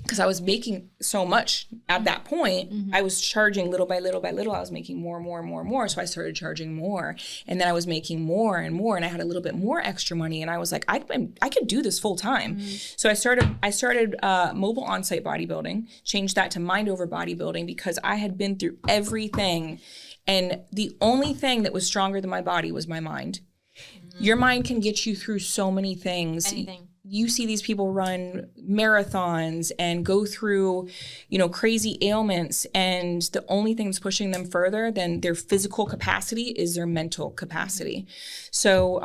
because I was making so much at that point. I was charging little by little by little. I was making more and more and more and more. So I started charging more, and then I was making more and more, and I had a little bit more extra money, and I was like, I could do this full time. So I started mobile on-site bodybuilding, changed that to Mind Over Bodybuilding, because I had been through everything, and the only thing that was stronger than my body was my mind. Your mind can get you through so many things. Anything. You see these people run marathons and go through, crazy ailments, and the only thing that's pushing them further than their physical capacity is their mental capacity. So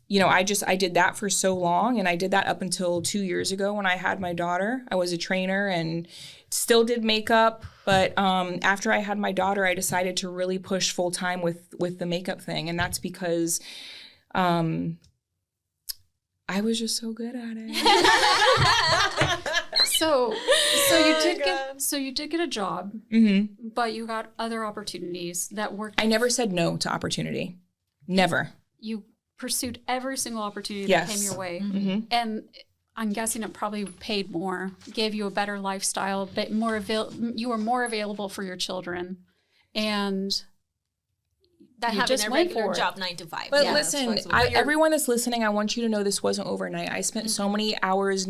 I did that for so long, and I did that up until 2 years ago when I had my daughter. I was a trainer and still did makeup, but after I had my daughter, I decided to really push full time with the makeup thing, and that's because I was just so good at it. So you did get a job, but you got other opportunities that worked. I never said no to opportunity. Never. You pursued every single opportunity that came your way. And I'm guessing it probably paid more, gave you a better lifestyle, but you were more available for your children. And that you having just a went regular for it. job 9 to 5. But Yeah, listen, everyone that's listening, I want you to know this wasn't overnight. I spent so many hours,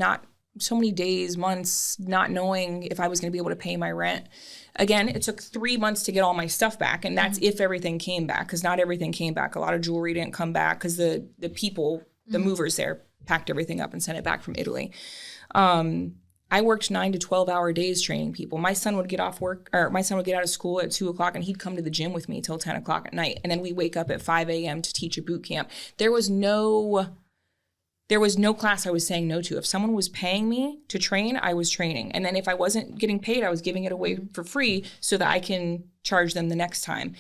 so many days, months, not knowing if I was going to be able to pay my rent. Again, it took 3 months to get all my stuff back, and that's if everything came back, because not everything came back. A lot of jewelry didn't come back because the people, the movers there, packed everything up and sent it back from Italy. I worked 9 to 12-hour days training people. My son would get out of school at 2 o'clock, and he'd come to the gym with me till 10 o'clock at night, and then we wake up at 5 a.m. to teach a boot camp. There was no class I was saying no to. If someone was paying me to train, I was training. And then if I wasn't getting paid, I was giving it away for free so that I can charge them the next time.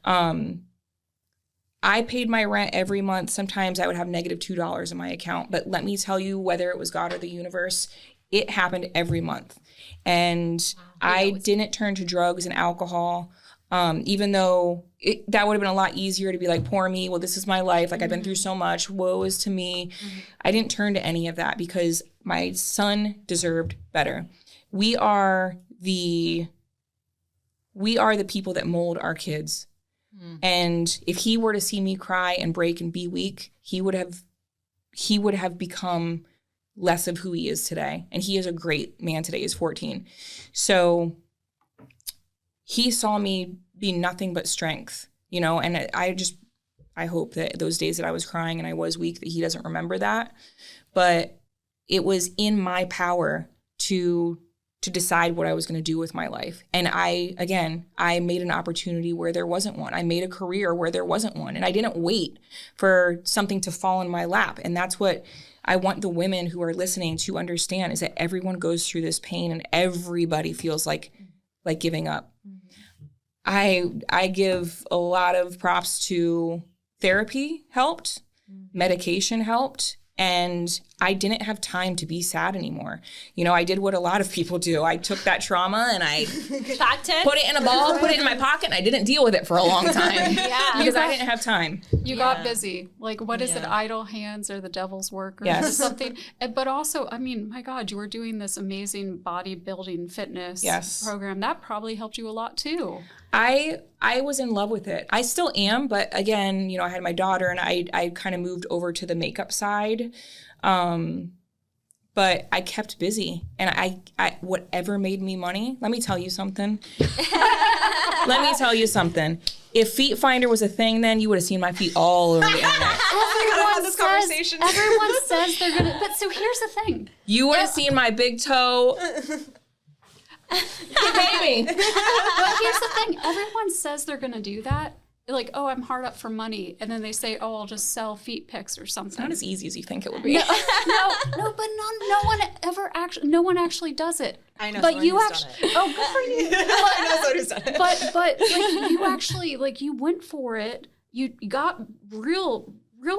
I paid my rent every month. Sometimes I would have negative $2 in my account. But let me tell you, whether it was God or the universe, it happened every month. And I didn't turn to drugs and alcohol. Even though that would have been a lot easier to be like, poor me, well, this is my life. Like, I've been through so much. Woe is to me. I didn't turn to any of that because my son deserved better. We are the people that mold our kids. And if he were to see me cry and break and be weak, he would have become less of who he is today. And he is a great man today. He's 14. So he saw me be nothing but strength, and I hope that those days that I was crying and I was weak, that he doesn't remember that. But it was in my power to decide what I was going to do with my life. And I made an opportunity where there wasn't one. I made a career where there wasn't one. And I didn't wait for something to fall in my lap. And that's what I want the women who are listening to understand, is that everyone goes through this pain and everybody feels like giving up. I give a lot of props to therapy helped, medication helped, and I didn't have time to be sad anymore. I did what a lot of people do. I took that trauma and I put it in a ball, put it in my pocket, and I didn't deal with it for a long time because I didn't have time. You got busy. Like, what is it? Idle hands are the devil's work or something. But also, I mean, my God, you were doing this amazing bodybuilding fitness program. That probably helped you a lot too. I was in love with it. I still am, but again, I had my daughter and I kind of moved over to the makeup side. But I kept busy, and I whatever made me money. Let me tell you something. If Feet Finder was a thing, then you would have seen my feet all over the internet. Everyone says they're gonna. But so here's the thing. You would have seen my big toe. Pay me. But here's the thing. Everyone says they're gonna do that. Like, oh, I'm hard up for money. And then they say, oh, I'll just sell feet pics or something. It's not as easy as you think it would be. No, but no one actually does it. I know but someone you who's actually, done it. oh, good for you. I know someone who's done it. But like, you actually, like, you went for it. You got real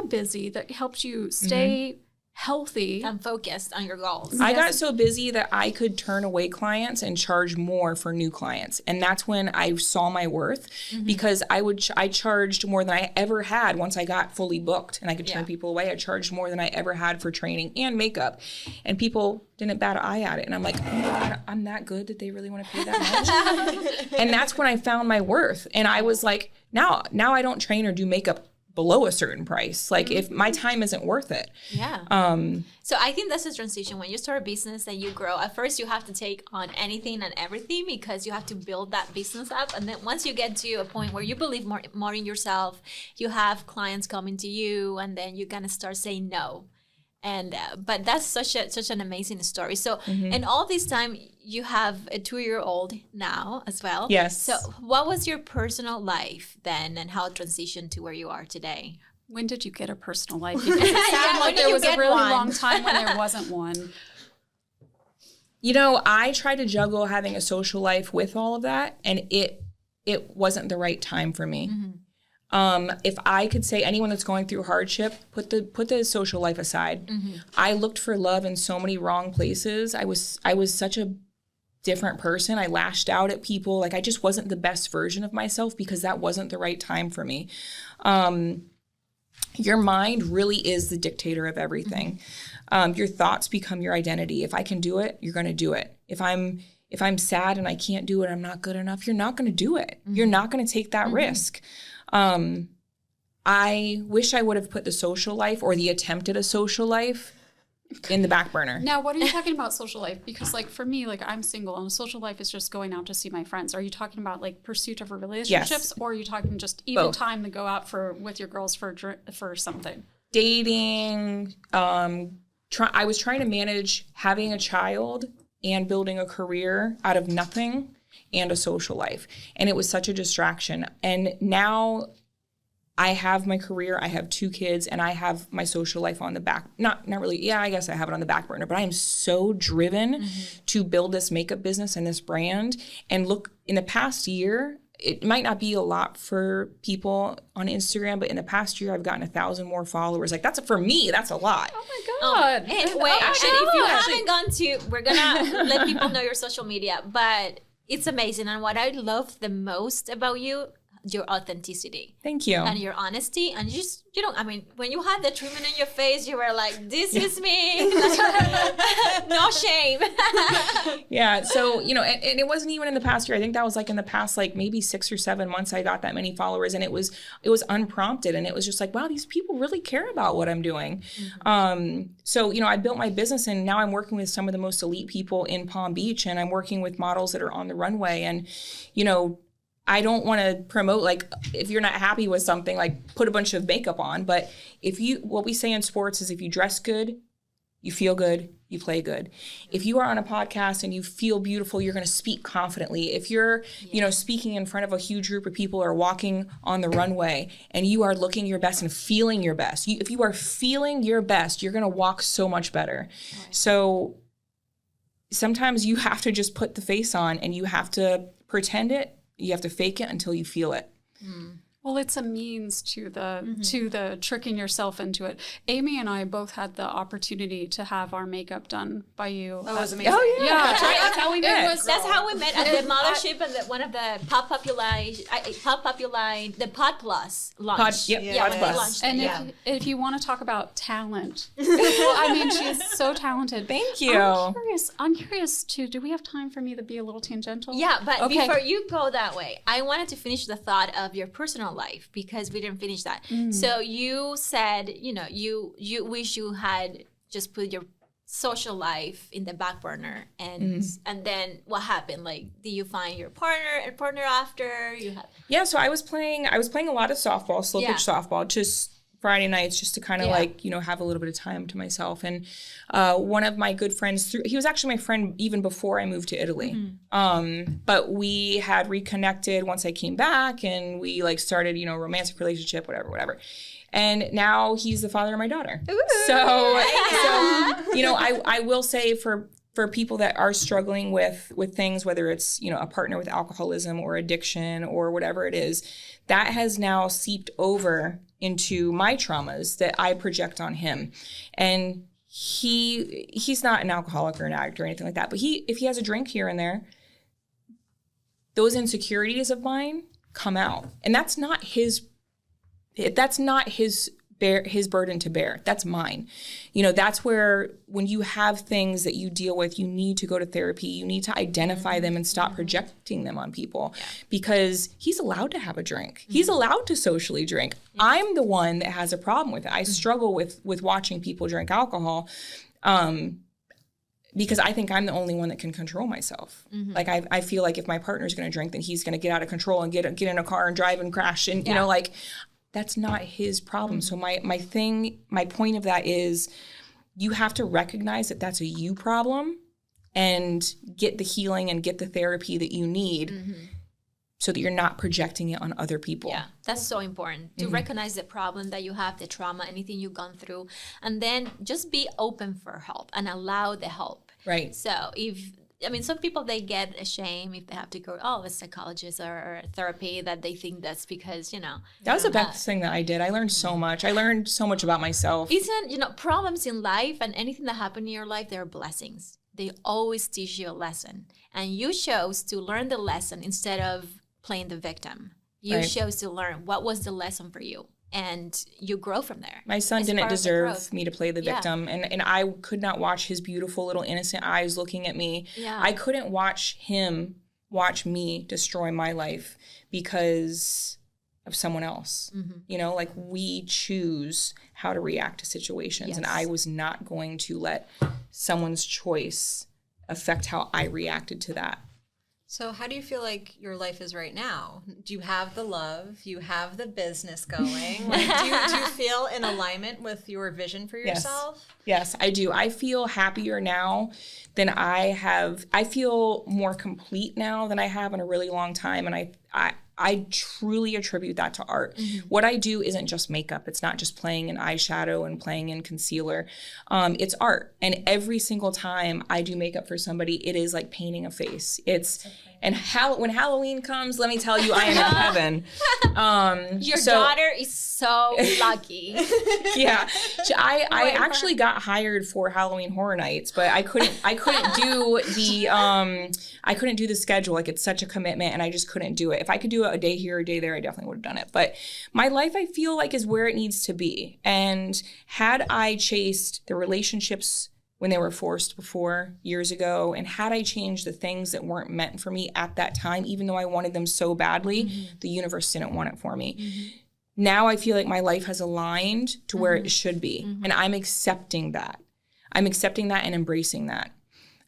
busy. That helped you stay healthy and focused on your goals. I got so busy that I could turn away clients and charge more for new clients. And that's when I saw my worth, because I charged more than I ever had once I got fully booked and I could turn people away. I charged more than I ever had for training and makeup. And people didn't bat an eye at it. And I'm like, oh my God, I'm that good that they really want to pay that much? And that's when I found my worth. And I was like, now I don't train or do makeup below a certain price. Like, if my time isn't worth it. So I think that's a transition. When you start a business and you grow, at first you have to take on anything and everything because you have to build that business up. And then once you get to a point where you believe more in yourself, you have clients coming to you, and then you're gonna start saying no. And but that's such an amazing story. So and all this time you have a 2-year-old now as well. Yes. So what was your personal life then, and how it transitioned to where you are today? When did you get a personal life? Because it sounded like there was a really long time when there wasn't one. You know, I tried to juggle having a social life with all of that, and it wasn't the right time for me. If I could say anyone that's going through hardship, put the social life aside. I looked for love in so many wrong places. I was such a different person. I lashed out at people. Like, I just wasn't the best version of myself because that wasn't the right time for me. Your mind really is the dictator of everything. Your thoughts become your identity. If I can do it, you're going to do it. If I'm sad and I can't do it, I'm not good enough, you're not going to do it. You're not going to take that risk. I wish I would have put the social life or the attempt at a social life in the back burner. Now, what are you talking about social life? Because, like, for me, like, I'm single, and social life is just going out to see my friends. Are you talking about, like, pursuit of relationships? Yes. Or are you talking just even Both. time to go out with your girls for something? Dating. I was trying to manage having a child and building a career out of nothing and a social life. And it was such a distraction. And now I have my career, I have 2 kids, and I have my social life on the back. Not really. Yeah, I guess I have it on the back burner, but I am so driven to build this makeup business and this brand. And look, in the past year, it might not be a lot for people on Instagram, but in the past year, I've gotten 1,000 more followers. Like, that's for me, that's a lot. Oh my God. And wait, and if you haven't gone to, we're gonna let people know your social media, but it's amazing. And what I love the most about you, your authenticity. Thank you. And your honesty. And you don't, I mean, when you had the treatment in your face, you were like, this is me. No shame. Yeah. So, you know, and it wasn't even in the past year. I think that was like in the past, like maybe 6 or 7 months, I got that many followers, and it was unprompted. And it was just like, wow, these people really care about what I'm doing. So, you know, I built my business, and now I'm working with some of the most elite people in Palm Beach, and I'm working with models that are on the runway. And, you know, I don't want to promote, like, if you're not happy with something, like, put a bunch of makeup on. But what we say in sports is if you dress good, you feel good, you play good. If you are on a podcast and you feel beautiful, you're going to speak confidently. If you're, you know, speaking in front of a huge group of people or walking on the runway and you are looking your best and feeling your best, if you are feeling your best, you're going to walk so much better. Right. So sometimes you have to just put the face on, and you have to pretend it. You have to fake it until you feel it. Well, it's a means to the tricking yourself into it. Amy and I both had the opportunity to have our makeup done by you. Oh, it was amazing. Oh, yeah. That's right. That's how we met. That's how we met at the mothership and one of the Pop Populi, the Pod Plus launch. Pod Pod Plus. And if you want to talk about talent, well, I mean, she's so talented. Thank you. I'm curious too. Do we have time for me to be a little tangential? Yeah, but before you go that way, I wanted to finish the thought of your personal life, because we didn't finish that. So you said, you know, you wish you had just put your social life in the back burner, and then what happened? Like, did you find your partner after you had? Yeah, so I was playing a lot of softball, slow pitch softball, just Friday nights, just to kind of like, you know, have a little bit of time to myself. And one of my good friends, he was actually my friend even before I moved to Italy. But we had reconnected once I came back, and we like started, you know, romantic relationship, whatever. And now he's the father of my daughter. So, you know, I will say for people that are struggling with things, whether it's, you know, a partner with alcoholism or addiction or whatever it is, that has now seeped over into my traumas that I project on him. And he's not an alcoholic or an addict or anything like that, but if he has a drink here and there, those insecurities of mine come out. And that's not his burden to bear. That's mine. You know, that's where when you have things that you deal with, you need to go to therapy. You need to identify them and stop projecting them on people, because he's allowed to have a drink. He's allowed to socially drink. I'm the one that has a problem with it. I struggle with watching people drink alcohol, because I think I'm the only one that can control myself. Like, I feel like if my partner's going to drink, then he's going to get out of control and get in a car and drive and crash. And, you know, like, that's not his problem. So my point of that is, you have to recognize that that's a you problem and get the healing and get the therapy that you need. so that you're not projecting it on other people. Yeah, that's so important to recognize the problem that you have, the trauma, anything you've gone through, and then just be open for help and allow the help. Right. So some people, they get ashamed if they have to go, a psychologist or therapy, that they think that's because, That was the best thing that I did. I learned so much. I learned so much about myself. Problems in life and anything that happened in your life, they're blessings. They always teach you a lesson. And you chose to learn the lesson instead of playing the victim. You chose to learn what was the lesson for you. And you grow from there. My son didn't deserve me to play the victim. And I could not watch his beautiful little innocent eyes looking at me. Yeah. I couldn't watch him watch me destroy my life because of someone else. We choose how to react to situations. Yes. And I was not going to let someone's choice affect how I reacted to that. So how do you feel like your life is right now? Do you have the love? You have the business going? Do you feel in alignment with your vision for yourself? Yes, I do. I feel happier now than I have. I feel more complete now than I have in a really long time. And I truly attribute that to art. Mm-hmm. What I do isn't just makeup. It's not just playing in eyeshadow and playing in concealer. It's art. And every single time I do makeup for somebody, it is like painting a face. And when Halloween comes, let me tell you, I am in heaven. Your daughter is so lucky. Yeah. I actually got hired for Halloween Horror Nights, but I couldn't do the schedule. Like, it's such a commitment, and I just couldn't do it. If I could do it a day here, a day there, I definitely would have done it. But my life, I feel like, is where it needs to be. And had I chased the relationships when they were forced before, years ago, and had I changed the things that weren't meant for me at that time, even though I wanted them so badly, the universe didn't want it for me. Mm-hmm. Now I feel like my life has aligned to where it should be. Mm-hmm. And I'm accepting that. I'm accepting that and embracing that.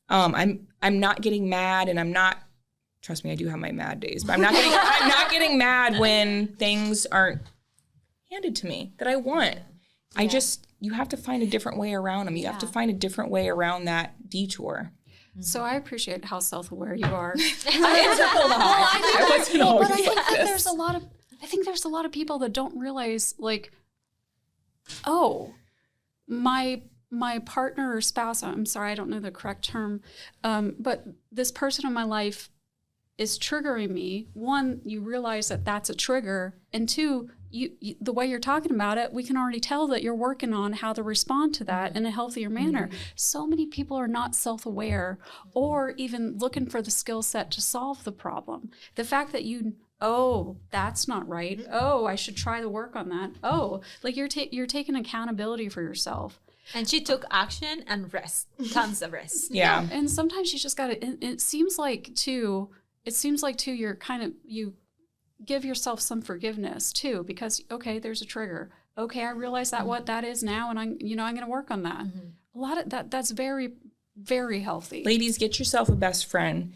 I'm not getting mad, and I'm not, trust me, I do have my mad days, but I'm not getting mad when things aren't handed to me that I want. Yeah. You have to find a different way around them. You have to find a different way around that detour. So I appreciate how self-aware you are. I wasn't always like this. I think there's a lot of people that don't realize, like, oh, my partner or spouse, I'm sorry, I don't know the correct term, but this person in my life is triggering me. One, you realize that that's a trigger. And two, you the way you're talking about it, we can already tell that you're working on how to respond to that in a healthier manner. Mm-hmm. So many people are not self-aware or even looking for the skill set to solve the problem. The fact that that's not right. Mm-hmm. Oh, I should try to work on that. Oh, like you're taking accountability for yourself. And she took action and rest, tons of rest. Yeah. And sometimes you just got to, it seems like too, you're kind of, you give yourself some forgiveness too, because, okay, there's a trigger. Okay, I realize that what that is now, and I'm going to work on that. Mm-hmm. A lot of that's very, very healthy. Ladies, get yourself a best friend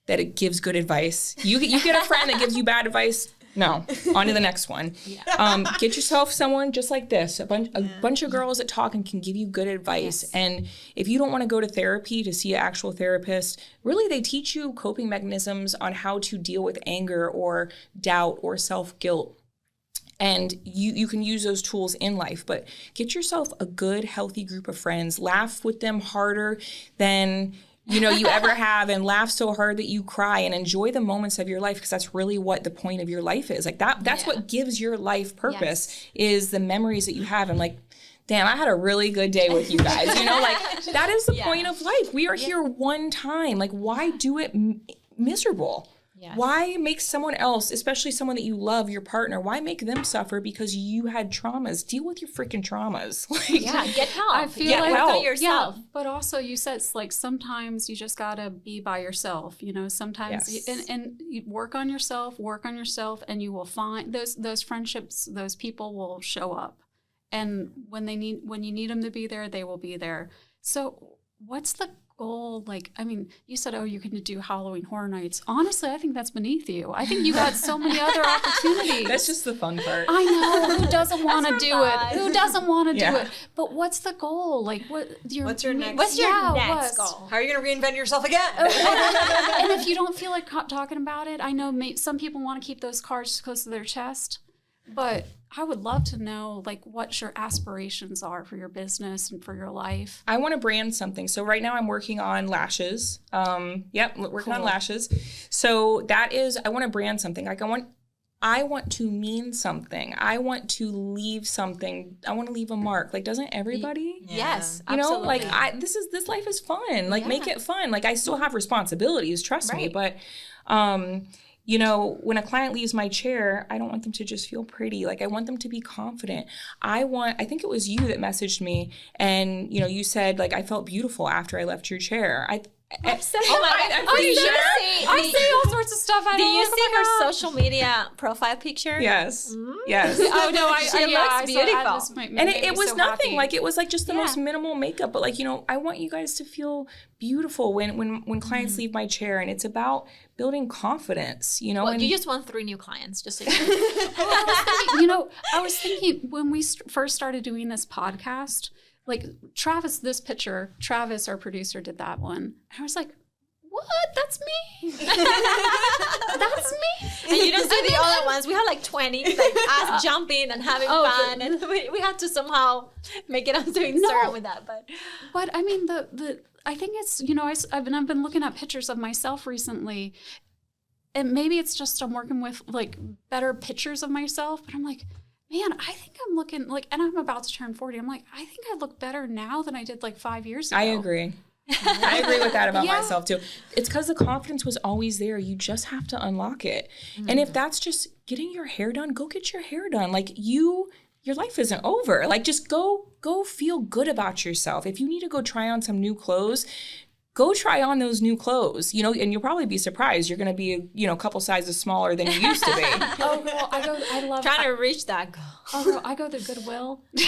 that it gives good advice. You get a friend that gives you bad advice. No, on to the next one. Yeah. Get yourself someone just like this, a bunch of girls that talk and can give you good advice. Yes. And if you don't want to go to therapy to see an actual therapist, really they teach you coping mechanisms on how to deal with anger or doubt or self-guilt. And you can use those tools in life, but get yourself a good, healthy group of friends. Laugh with them harder than you ever have, and laugh so hard that you cry, and enjoy the moments of your life, because that's really what the point of your life is. Like that's what gives your life purpose, is the memories that you have. And like, damn, I had a really good day with you guys. Like that is the point of life. We are here one time. Like, why do it miserable? Yes. Why make someone else, especially someone that you love, your partner, why make them suffer because you had traumas? Deal with your freaking traumas. Get help. I feel like help yourself. Yeah, but also you said it's like sometimes you just gotta be by yourself. Sometimes and you work on yourself, and you will find those friendships, those people will show up, and when you need them to be there, they will be there. So what's goal? Like, I mean, you said, oh, you can do Halloween Horror Nights. Honestly, I think that's beneath you. I think you had so many other opportunities. That's just the fun part. I know. Who doesn't want to do it? fun. Who doesn't want to do Yeah. it? But what's the goal? Like, what's your next? What's your next goal? How are you going to reinvent yourself again? And if you don't feel like talking about it, I know some people want to keep those cards close to their chest, but I would love to know, like, what your aspirations are for your business and for your life. I want to brand something. So right now I'm working on lashes. Working on lashes. So that is, I want to brand something. Like I want to mean something. I want to leave something. I want to leave a mark. Like, doesn't everybody? Yes, You know, absolutely. like this life is fun. Like, make it fun. Like, I still have responsibilities, trust me. But, you know, when a client leaves my chair, I don't want them to just feel pretty. Like, I want them to be confident. I think it was you that messaged me and, you know, you said, like, I felt beautiful after I left your chair. I'm pretty sure. I say all sorts of stuff. Do you see her social media profile picture? Yes. Yes. Oh no, She looks beautiful. And it was nothing. Like, it was like just the most minimal makeup. But, like, you know, I want you guys to feel beautiful when clients leave my chair. And it's about building confidence, you know. Well, and you just want 3 new clients, just so you know. I was thinking when we first started doing this podcast, like Travis, our producer, did that one. And I was like, what? That's me. That's me. And you don't see the other ones. We had like 20, like us jumping and having fun, and we had to somehow make it onto Instagram with that. But I mean, I think it's, you know, I've been looking at pictures of myself recently, and maybe it's just I'm working with like better pictures of myself, but I'm like, man, I think I'm looking like, and I'm about to turn 40. I'm like, I think I look better now than I did like 5 years ago. I agree. I agree with that about myself too. It's because the confidence was always there. You just have to unlock it. And if that's just getting your hair done, go get your hair done. Like, your life isn't over. Like, just go feel good about yourself. If you need to go try on some new clothes, go try on those new clothes, you know, and you'll probably be surprised. You're going to be, you know, a couple sizes smaller than you used to be. Oh, girl, I love trying to reach that goal. Oh, girl, I go to Goodwill. You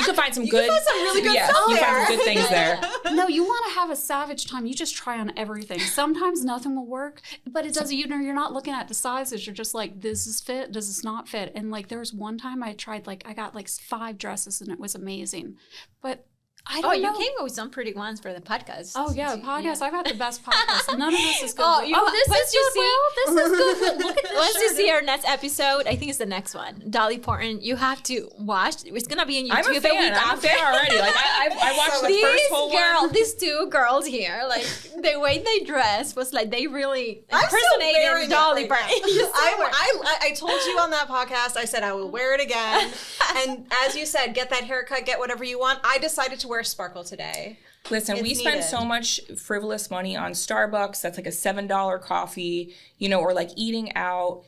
can find some good, find some really good stuff you there. find some good things there. No, you want to have a savage time. You just try on everything. Sometimes nothing will work, but it doesn't, you know, you're not looking at the sizes. You're just like, does this fit? Does this not fit? And like, there was one time I tried, like, I got like 5 dresses and it was amazing. But I don't know. You came up with some pretty ones for the podcast. Oh, yeah, podcast. I've got the best podcast. None of this is good. This is good. Look at this. Once you shirt. see our next episode, I think it's the next one. Dolly Parton, you have to watch. It's gonna be on YouTube. I'm a fan already. Like, I watched the first whole one. These 2 girls here, like the way they dress was like they really impersonated Dolly Parton. I told you on that podcast, I said I will wear it again. And as you said, get that haircut, get whatever you want. I decided to wear sparkle today. Listen, we spend so much frivolous money on Starbucks. That's like a $7 coffee, you know, or like eating out.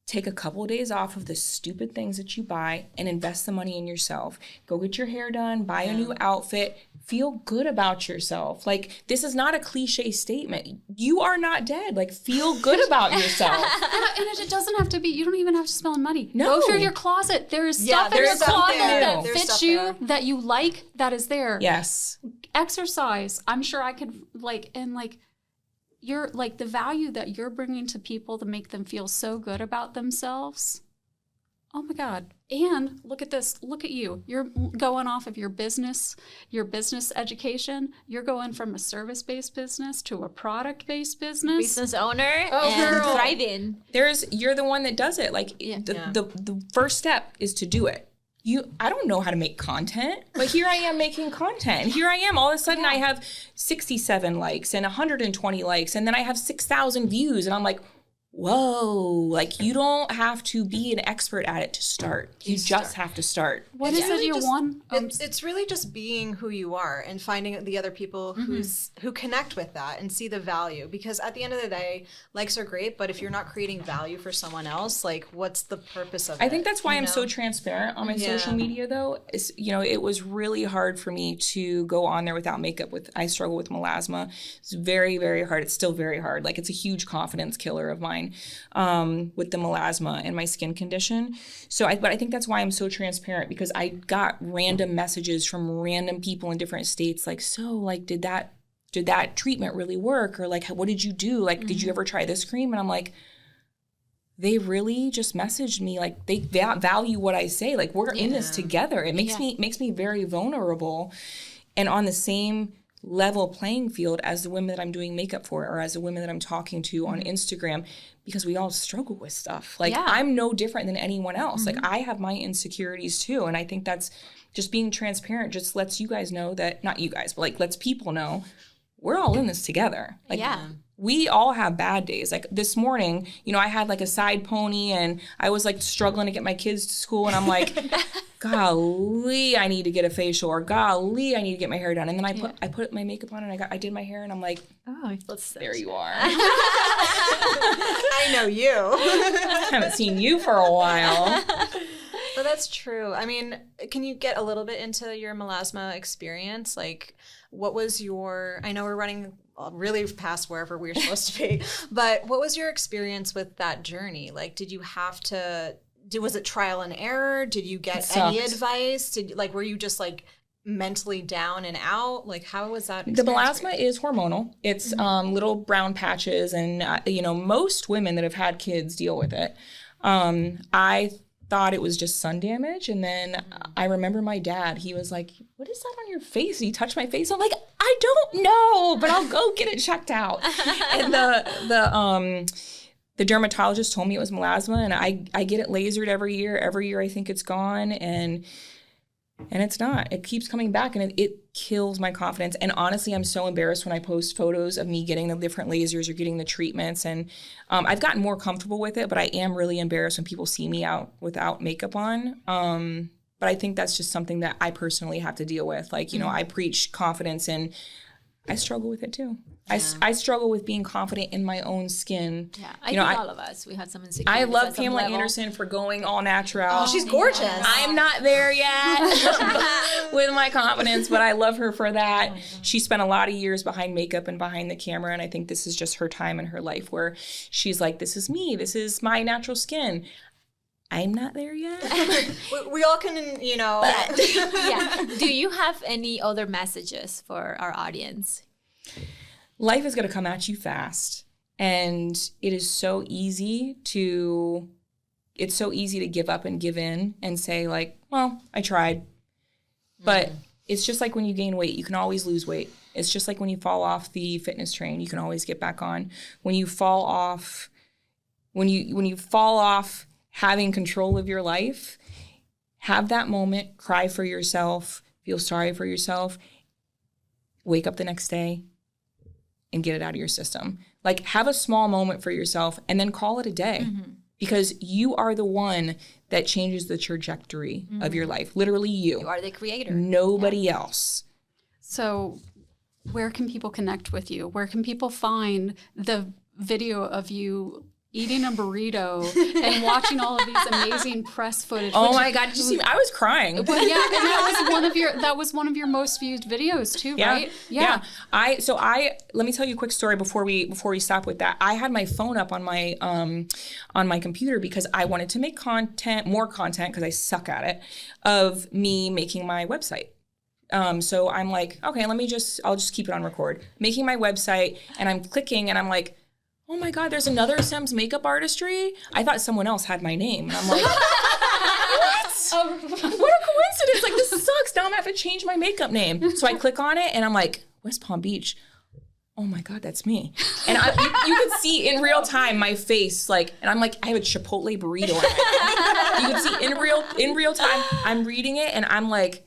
Take a couple of days off of the stupid things that you buy and invest the money in yourself. Go get your hair done, buy a new outfit, feel good about yourself. Like, this is not a cliche statement. You are not dead. Like, feel good about yourself. And it doesn't have to be, you don't even have to spend money. No. Go through your closet. There is stuff in your closet that fits you, that you like, that is there. Yes. Exercise. I'm sure I could, like, and like, you're like the value that you're bringing to people to make them feel so good about themselves. Oh my God. And look at this. Look at you. You're going off of your business education. You're going from a service-based business to a product-based business. Business owner and girl. thriving. You're the one that does it. Like, the first step is to do it. I don't know how to make content, but here I am making content. And here I am. All of a sudden I have 67 likes and 120 likes. And then I have 6,000 views. And I'm like, whoa, like, you don't have to be an expert at it to start. You just have to start. What is it you want? It's really just being who you are and finding the other people who connect with that and see the value. Because at the end of the day, likes are great, but if you're not creating value for someone else, like, what's the purpose of it? I think that's why I'm so transparent on my social media, though. Is, you know, it was really hard for me to go on there without makeup. I struggle with melasma. It's very, very hard. It's still very hard. Like, it's a huge confidence killer of mine. redefine with the melasma and my skin condition. But I think that's why I'm so transparent, because I got random messages from random people in different states like, so like, did that treatment really work? Or like, what did you do? Like, did you ever try this cream? And I'm like, they really just messaged me, like they value what I say. Like, we're in this together. It makes me very vulnerable and on the same level playing field as the women that I'm doing makeup for, or as the women that I'm talking to on Instagram, because we all struggle with stuff. Like, I'm no different than anyone else. Like, I have my insecurities too. And I think that's just being transparent just lets you guys know that, not you guys, but like lets people know we're all in this together. Like, we all have bad days. Like this morning, you know, I had like a side pony and I was like struggling to get my kids to school, and I'm like, golly, I need to get a facial, or golly, I need to get my hair done. And then I put my makeup on and I did my hair, and I'm like, oh, there you are. I know you. Haven't seen you for a while. But that's true. I mean, can you get a little bit into your melasma experience? Like, what was I know we're running really past wherever we were supposed to be, but what was your experience with that journey? Like, did you have to, was it trial and error? Did you get any advice? Were you just like mentally down and out? Like, how was that experience? The melasma is hormonal. It's little brown patches, and most women that have had kids deal with it. I thought it was just sun damage, and then I remember my dad, he was like, what is that on your face? He touched my face. I'm like, I don't know, but I'll go get it checked out. And the dermatologist told me it was melasma, and I get it lasered every year I think it's gone, and it's not. It keeps coming back, and it kills my confidence. And honestly, I'm so embarrassed when I post photos of me getting the different lasers or getting the treatments. And I've gotten more comfortable with it, but I am really embarrassed when people see me out without makeup on. But I think that's just something that I personally have to deal with. Like, I preach confidence, and I struggle with it too. Yeah. I struggle with being confident in my own skin. Yeah, I think all of us, we had some insecurities. I love Pamela Anderson for going all natural. Oh, she's gorgeous. Yeah. I'm not there yet with my confidence, but I love her for that. She spent a lot of years behind makeup and behind the camera, and I think this is just her time in her life where she's like, this is me. This is my natural skin. I'm not there yet. we all can, Yeah. Do you have any other messages for our audience? Life is going to come at you fast, and it is so easy to give up and give in and say like, well, I tried. But it's just like when you gain weight, you can always lose weight. It's just like when you fall off the fitness train, you can always get back on. When you fall off having control of your life, have that moment, cry for yourself, feel sorry for yourself, wake up the next day and get it out of your system. Like, have a small moment for yourself and then call it a day, because you are the one that changes the trajectory of your life. Literally you. You are the creator. Nobody else. So where can people connect with you? Where can people find the video of you eating a burrito and watching all of these amazing press footage? Oh my God, did you see me? I was crying. Well, yeah, and that was one of your most viewed videos too, right? Yeah. Let me tell you a quick story before we stop with that. I had my phone up on my computer because I wanted to make more content because I suck at it, of me making my website. So I'm like, okay, I'll just keep it on record. Making my website, and I'm clicking, and I'm like, oh my God, there's another Sems makeup artistry? I thought someone else had my name. And I'm like, what? What a coincidence. Like, this sucks. Now I'm going to have to change my makeup name. So I click on it, and I'm like, West Palm Beach. Oh my God, that's me. And you can see in real time my face, like, and I'm like, I have a Chipotle burrito. You can see in real time, I'm reading it, and I'm like,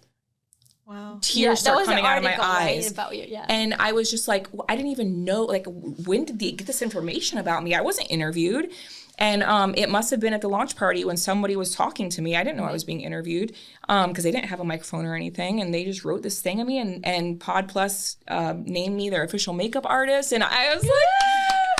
wow. Tears start coming out of my eyes. About you, yeah. And I was just like, I didn't even know, like, when did they get this information about me? I wasn't interviewed. And it must have been at the launch party when somebody was talking to me. I didn't know I was being interviewed because they didn't have a microphone or anything. And they just wrote this thing of me, and Pod Plus named me their official makeup artist. And I was like,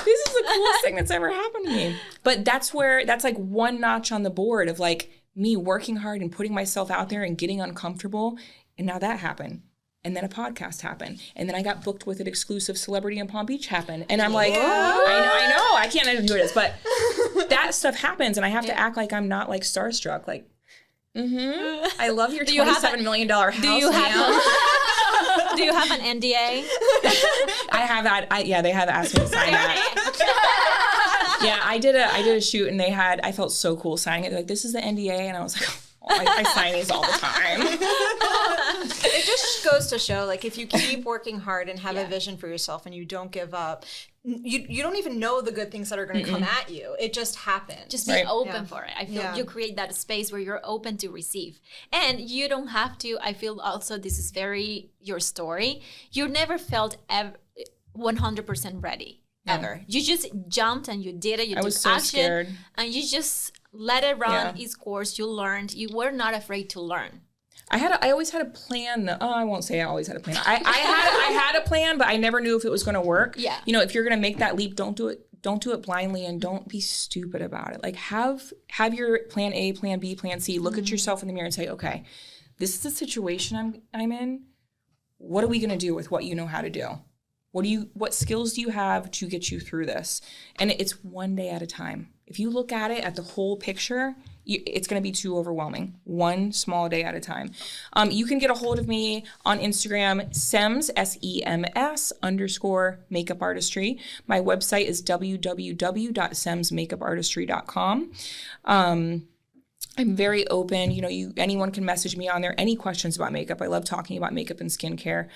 this is the coolest thing that's ever happened to me. But that's like one notch on the board of like me working hard and putting myself out there and getting uncomfortable. And now that happened. And then a podcast happened. And then I got booked with an exclusive celebrity in Palm Beach happened. And I'm like, I know, I can't even do this. But that stuff happens. And I have to act like I'm not like starstruck. Like, I love your $27 million house, do you have an NDA? I have that. they have asked me to sign that. Yeah, I did a shoot and I felt so cool signing it. They're like, this is the NDA. And I was like, I sign these all the time. It just goes to show, like, if you keep working hard and have a vision for yourself and you don't give up, you don't even know the good things that are going to come at you. It just happens. Just be open for it. I feel you create that space where you're open to receive. And you don't have to, I feel also this is very your story. You never felt 100% ready. Ever. You just jumped and you did it. You took action. Scared. And you just let it run its course. You learned. You were not afraid to learn. I always had a plan. I won't say I always had a plan. I had a plan, but I never knew if it was going to work. Yeah. You know, if you're going to make that leap, don't do it blindly, and don't be stupid about it. Like have your plan A, plan B, plan C. Look at yourself in the mirror and say, okay, this is the situation I'm in. What are we going to do with what you know how to do? What skills do you have to get you through this? And it's one day at a time. If you look at it at the whole picture, it's going to be too overwhelming. One small day at a time. You can get a hold of me on Instagram, Sems, SEMS _makeup artistry. My website is www.semsmakeupartistry.com. I'm very open. You know, anyone can message me on there. Any questions about makeup. I love talking about makeup and skincare.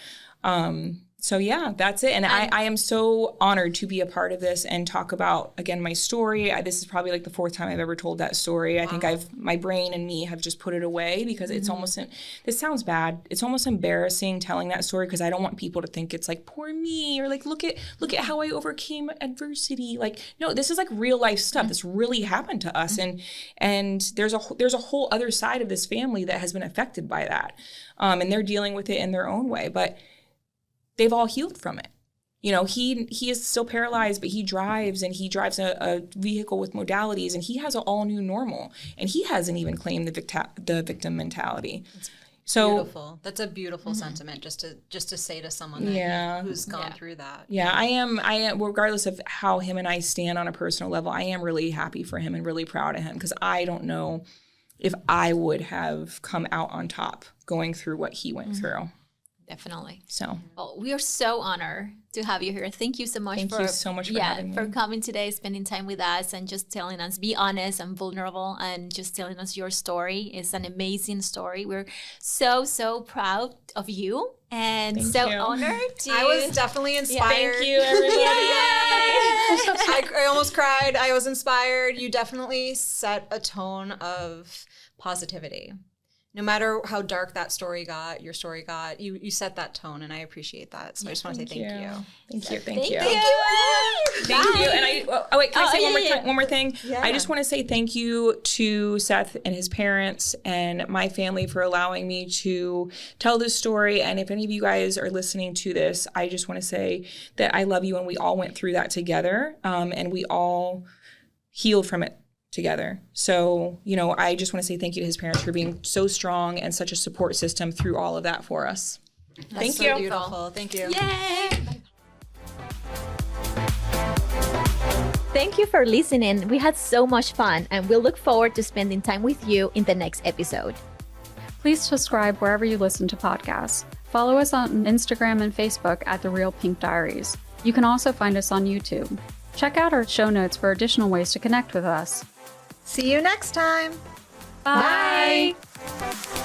So yeah, that's it. And I am so honored to be a part of this and talk about, again, my story. This is probably like the 4th time I've ever told that story. Wow. I think my brain and me have just put it away because it's almost, this sounds bad. It's almost embarrassing telling that story because I don't want people to think it's like, poor me, or like, look at how I overcame adversity. Like, no, this is like real life stuff. This really happened to us. And there's a whole other side of this family that has been affected by that. And they're dealing with it in their own way. But they've all healed from it. You know, he is still paralyzed, but he drives, and he drives a vehicle with modalities, and he has an all new normal, and he hasn't even claimed the victim mentality. It's beautiful. That's a beautiful sentiment just to say to someone who's gone through that. Yeah, I am, regardless of how him and I stand on a personal level, I am really happy for him and really proud of him because I don't know if I would have come out on top going through what he went through. Definitely. So, well, we are so honored to have you here. Thank you so much for having me. For coming today, spending time with us, and just telling us, be honest and vulnerable, and just telling us your story. It's an amazing story. We're so proud of you, and honored to. I was definitely inspired. Thank you, everybody. I almost cried. I was inspired. You definitely set a tone of positivity. No matter how dark that story got, your story got, you set that tone, and I appreciate that. So I just want to say thank you. Thank you. Thank you. And wait, can I say one more thing? Yeah. I just want to say thank you to Seth and his parents and my family for allowing me to tell this story. And if any of you guys are listening to this, I just want to say that I love you, and we all went through that together, and we all healed from it together. So, you know, I just want to say thank you to his parents for being so strong and such a support system through all of that for us. That's so beautiful. Thank you. Yay! Thank you for listening. We had so much fun, and we'll look forward to spending time with you in the next episode. Please subscribe wherever you listen to podcasts. Follow us on Instagram and Facebook at The Real Pink Diaries. You can also find us on YouTube. Check out our show notes for additional ways to connect with us. See you next time. Bye. Bye.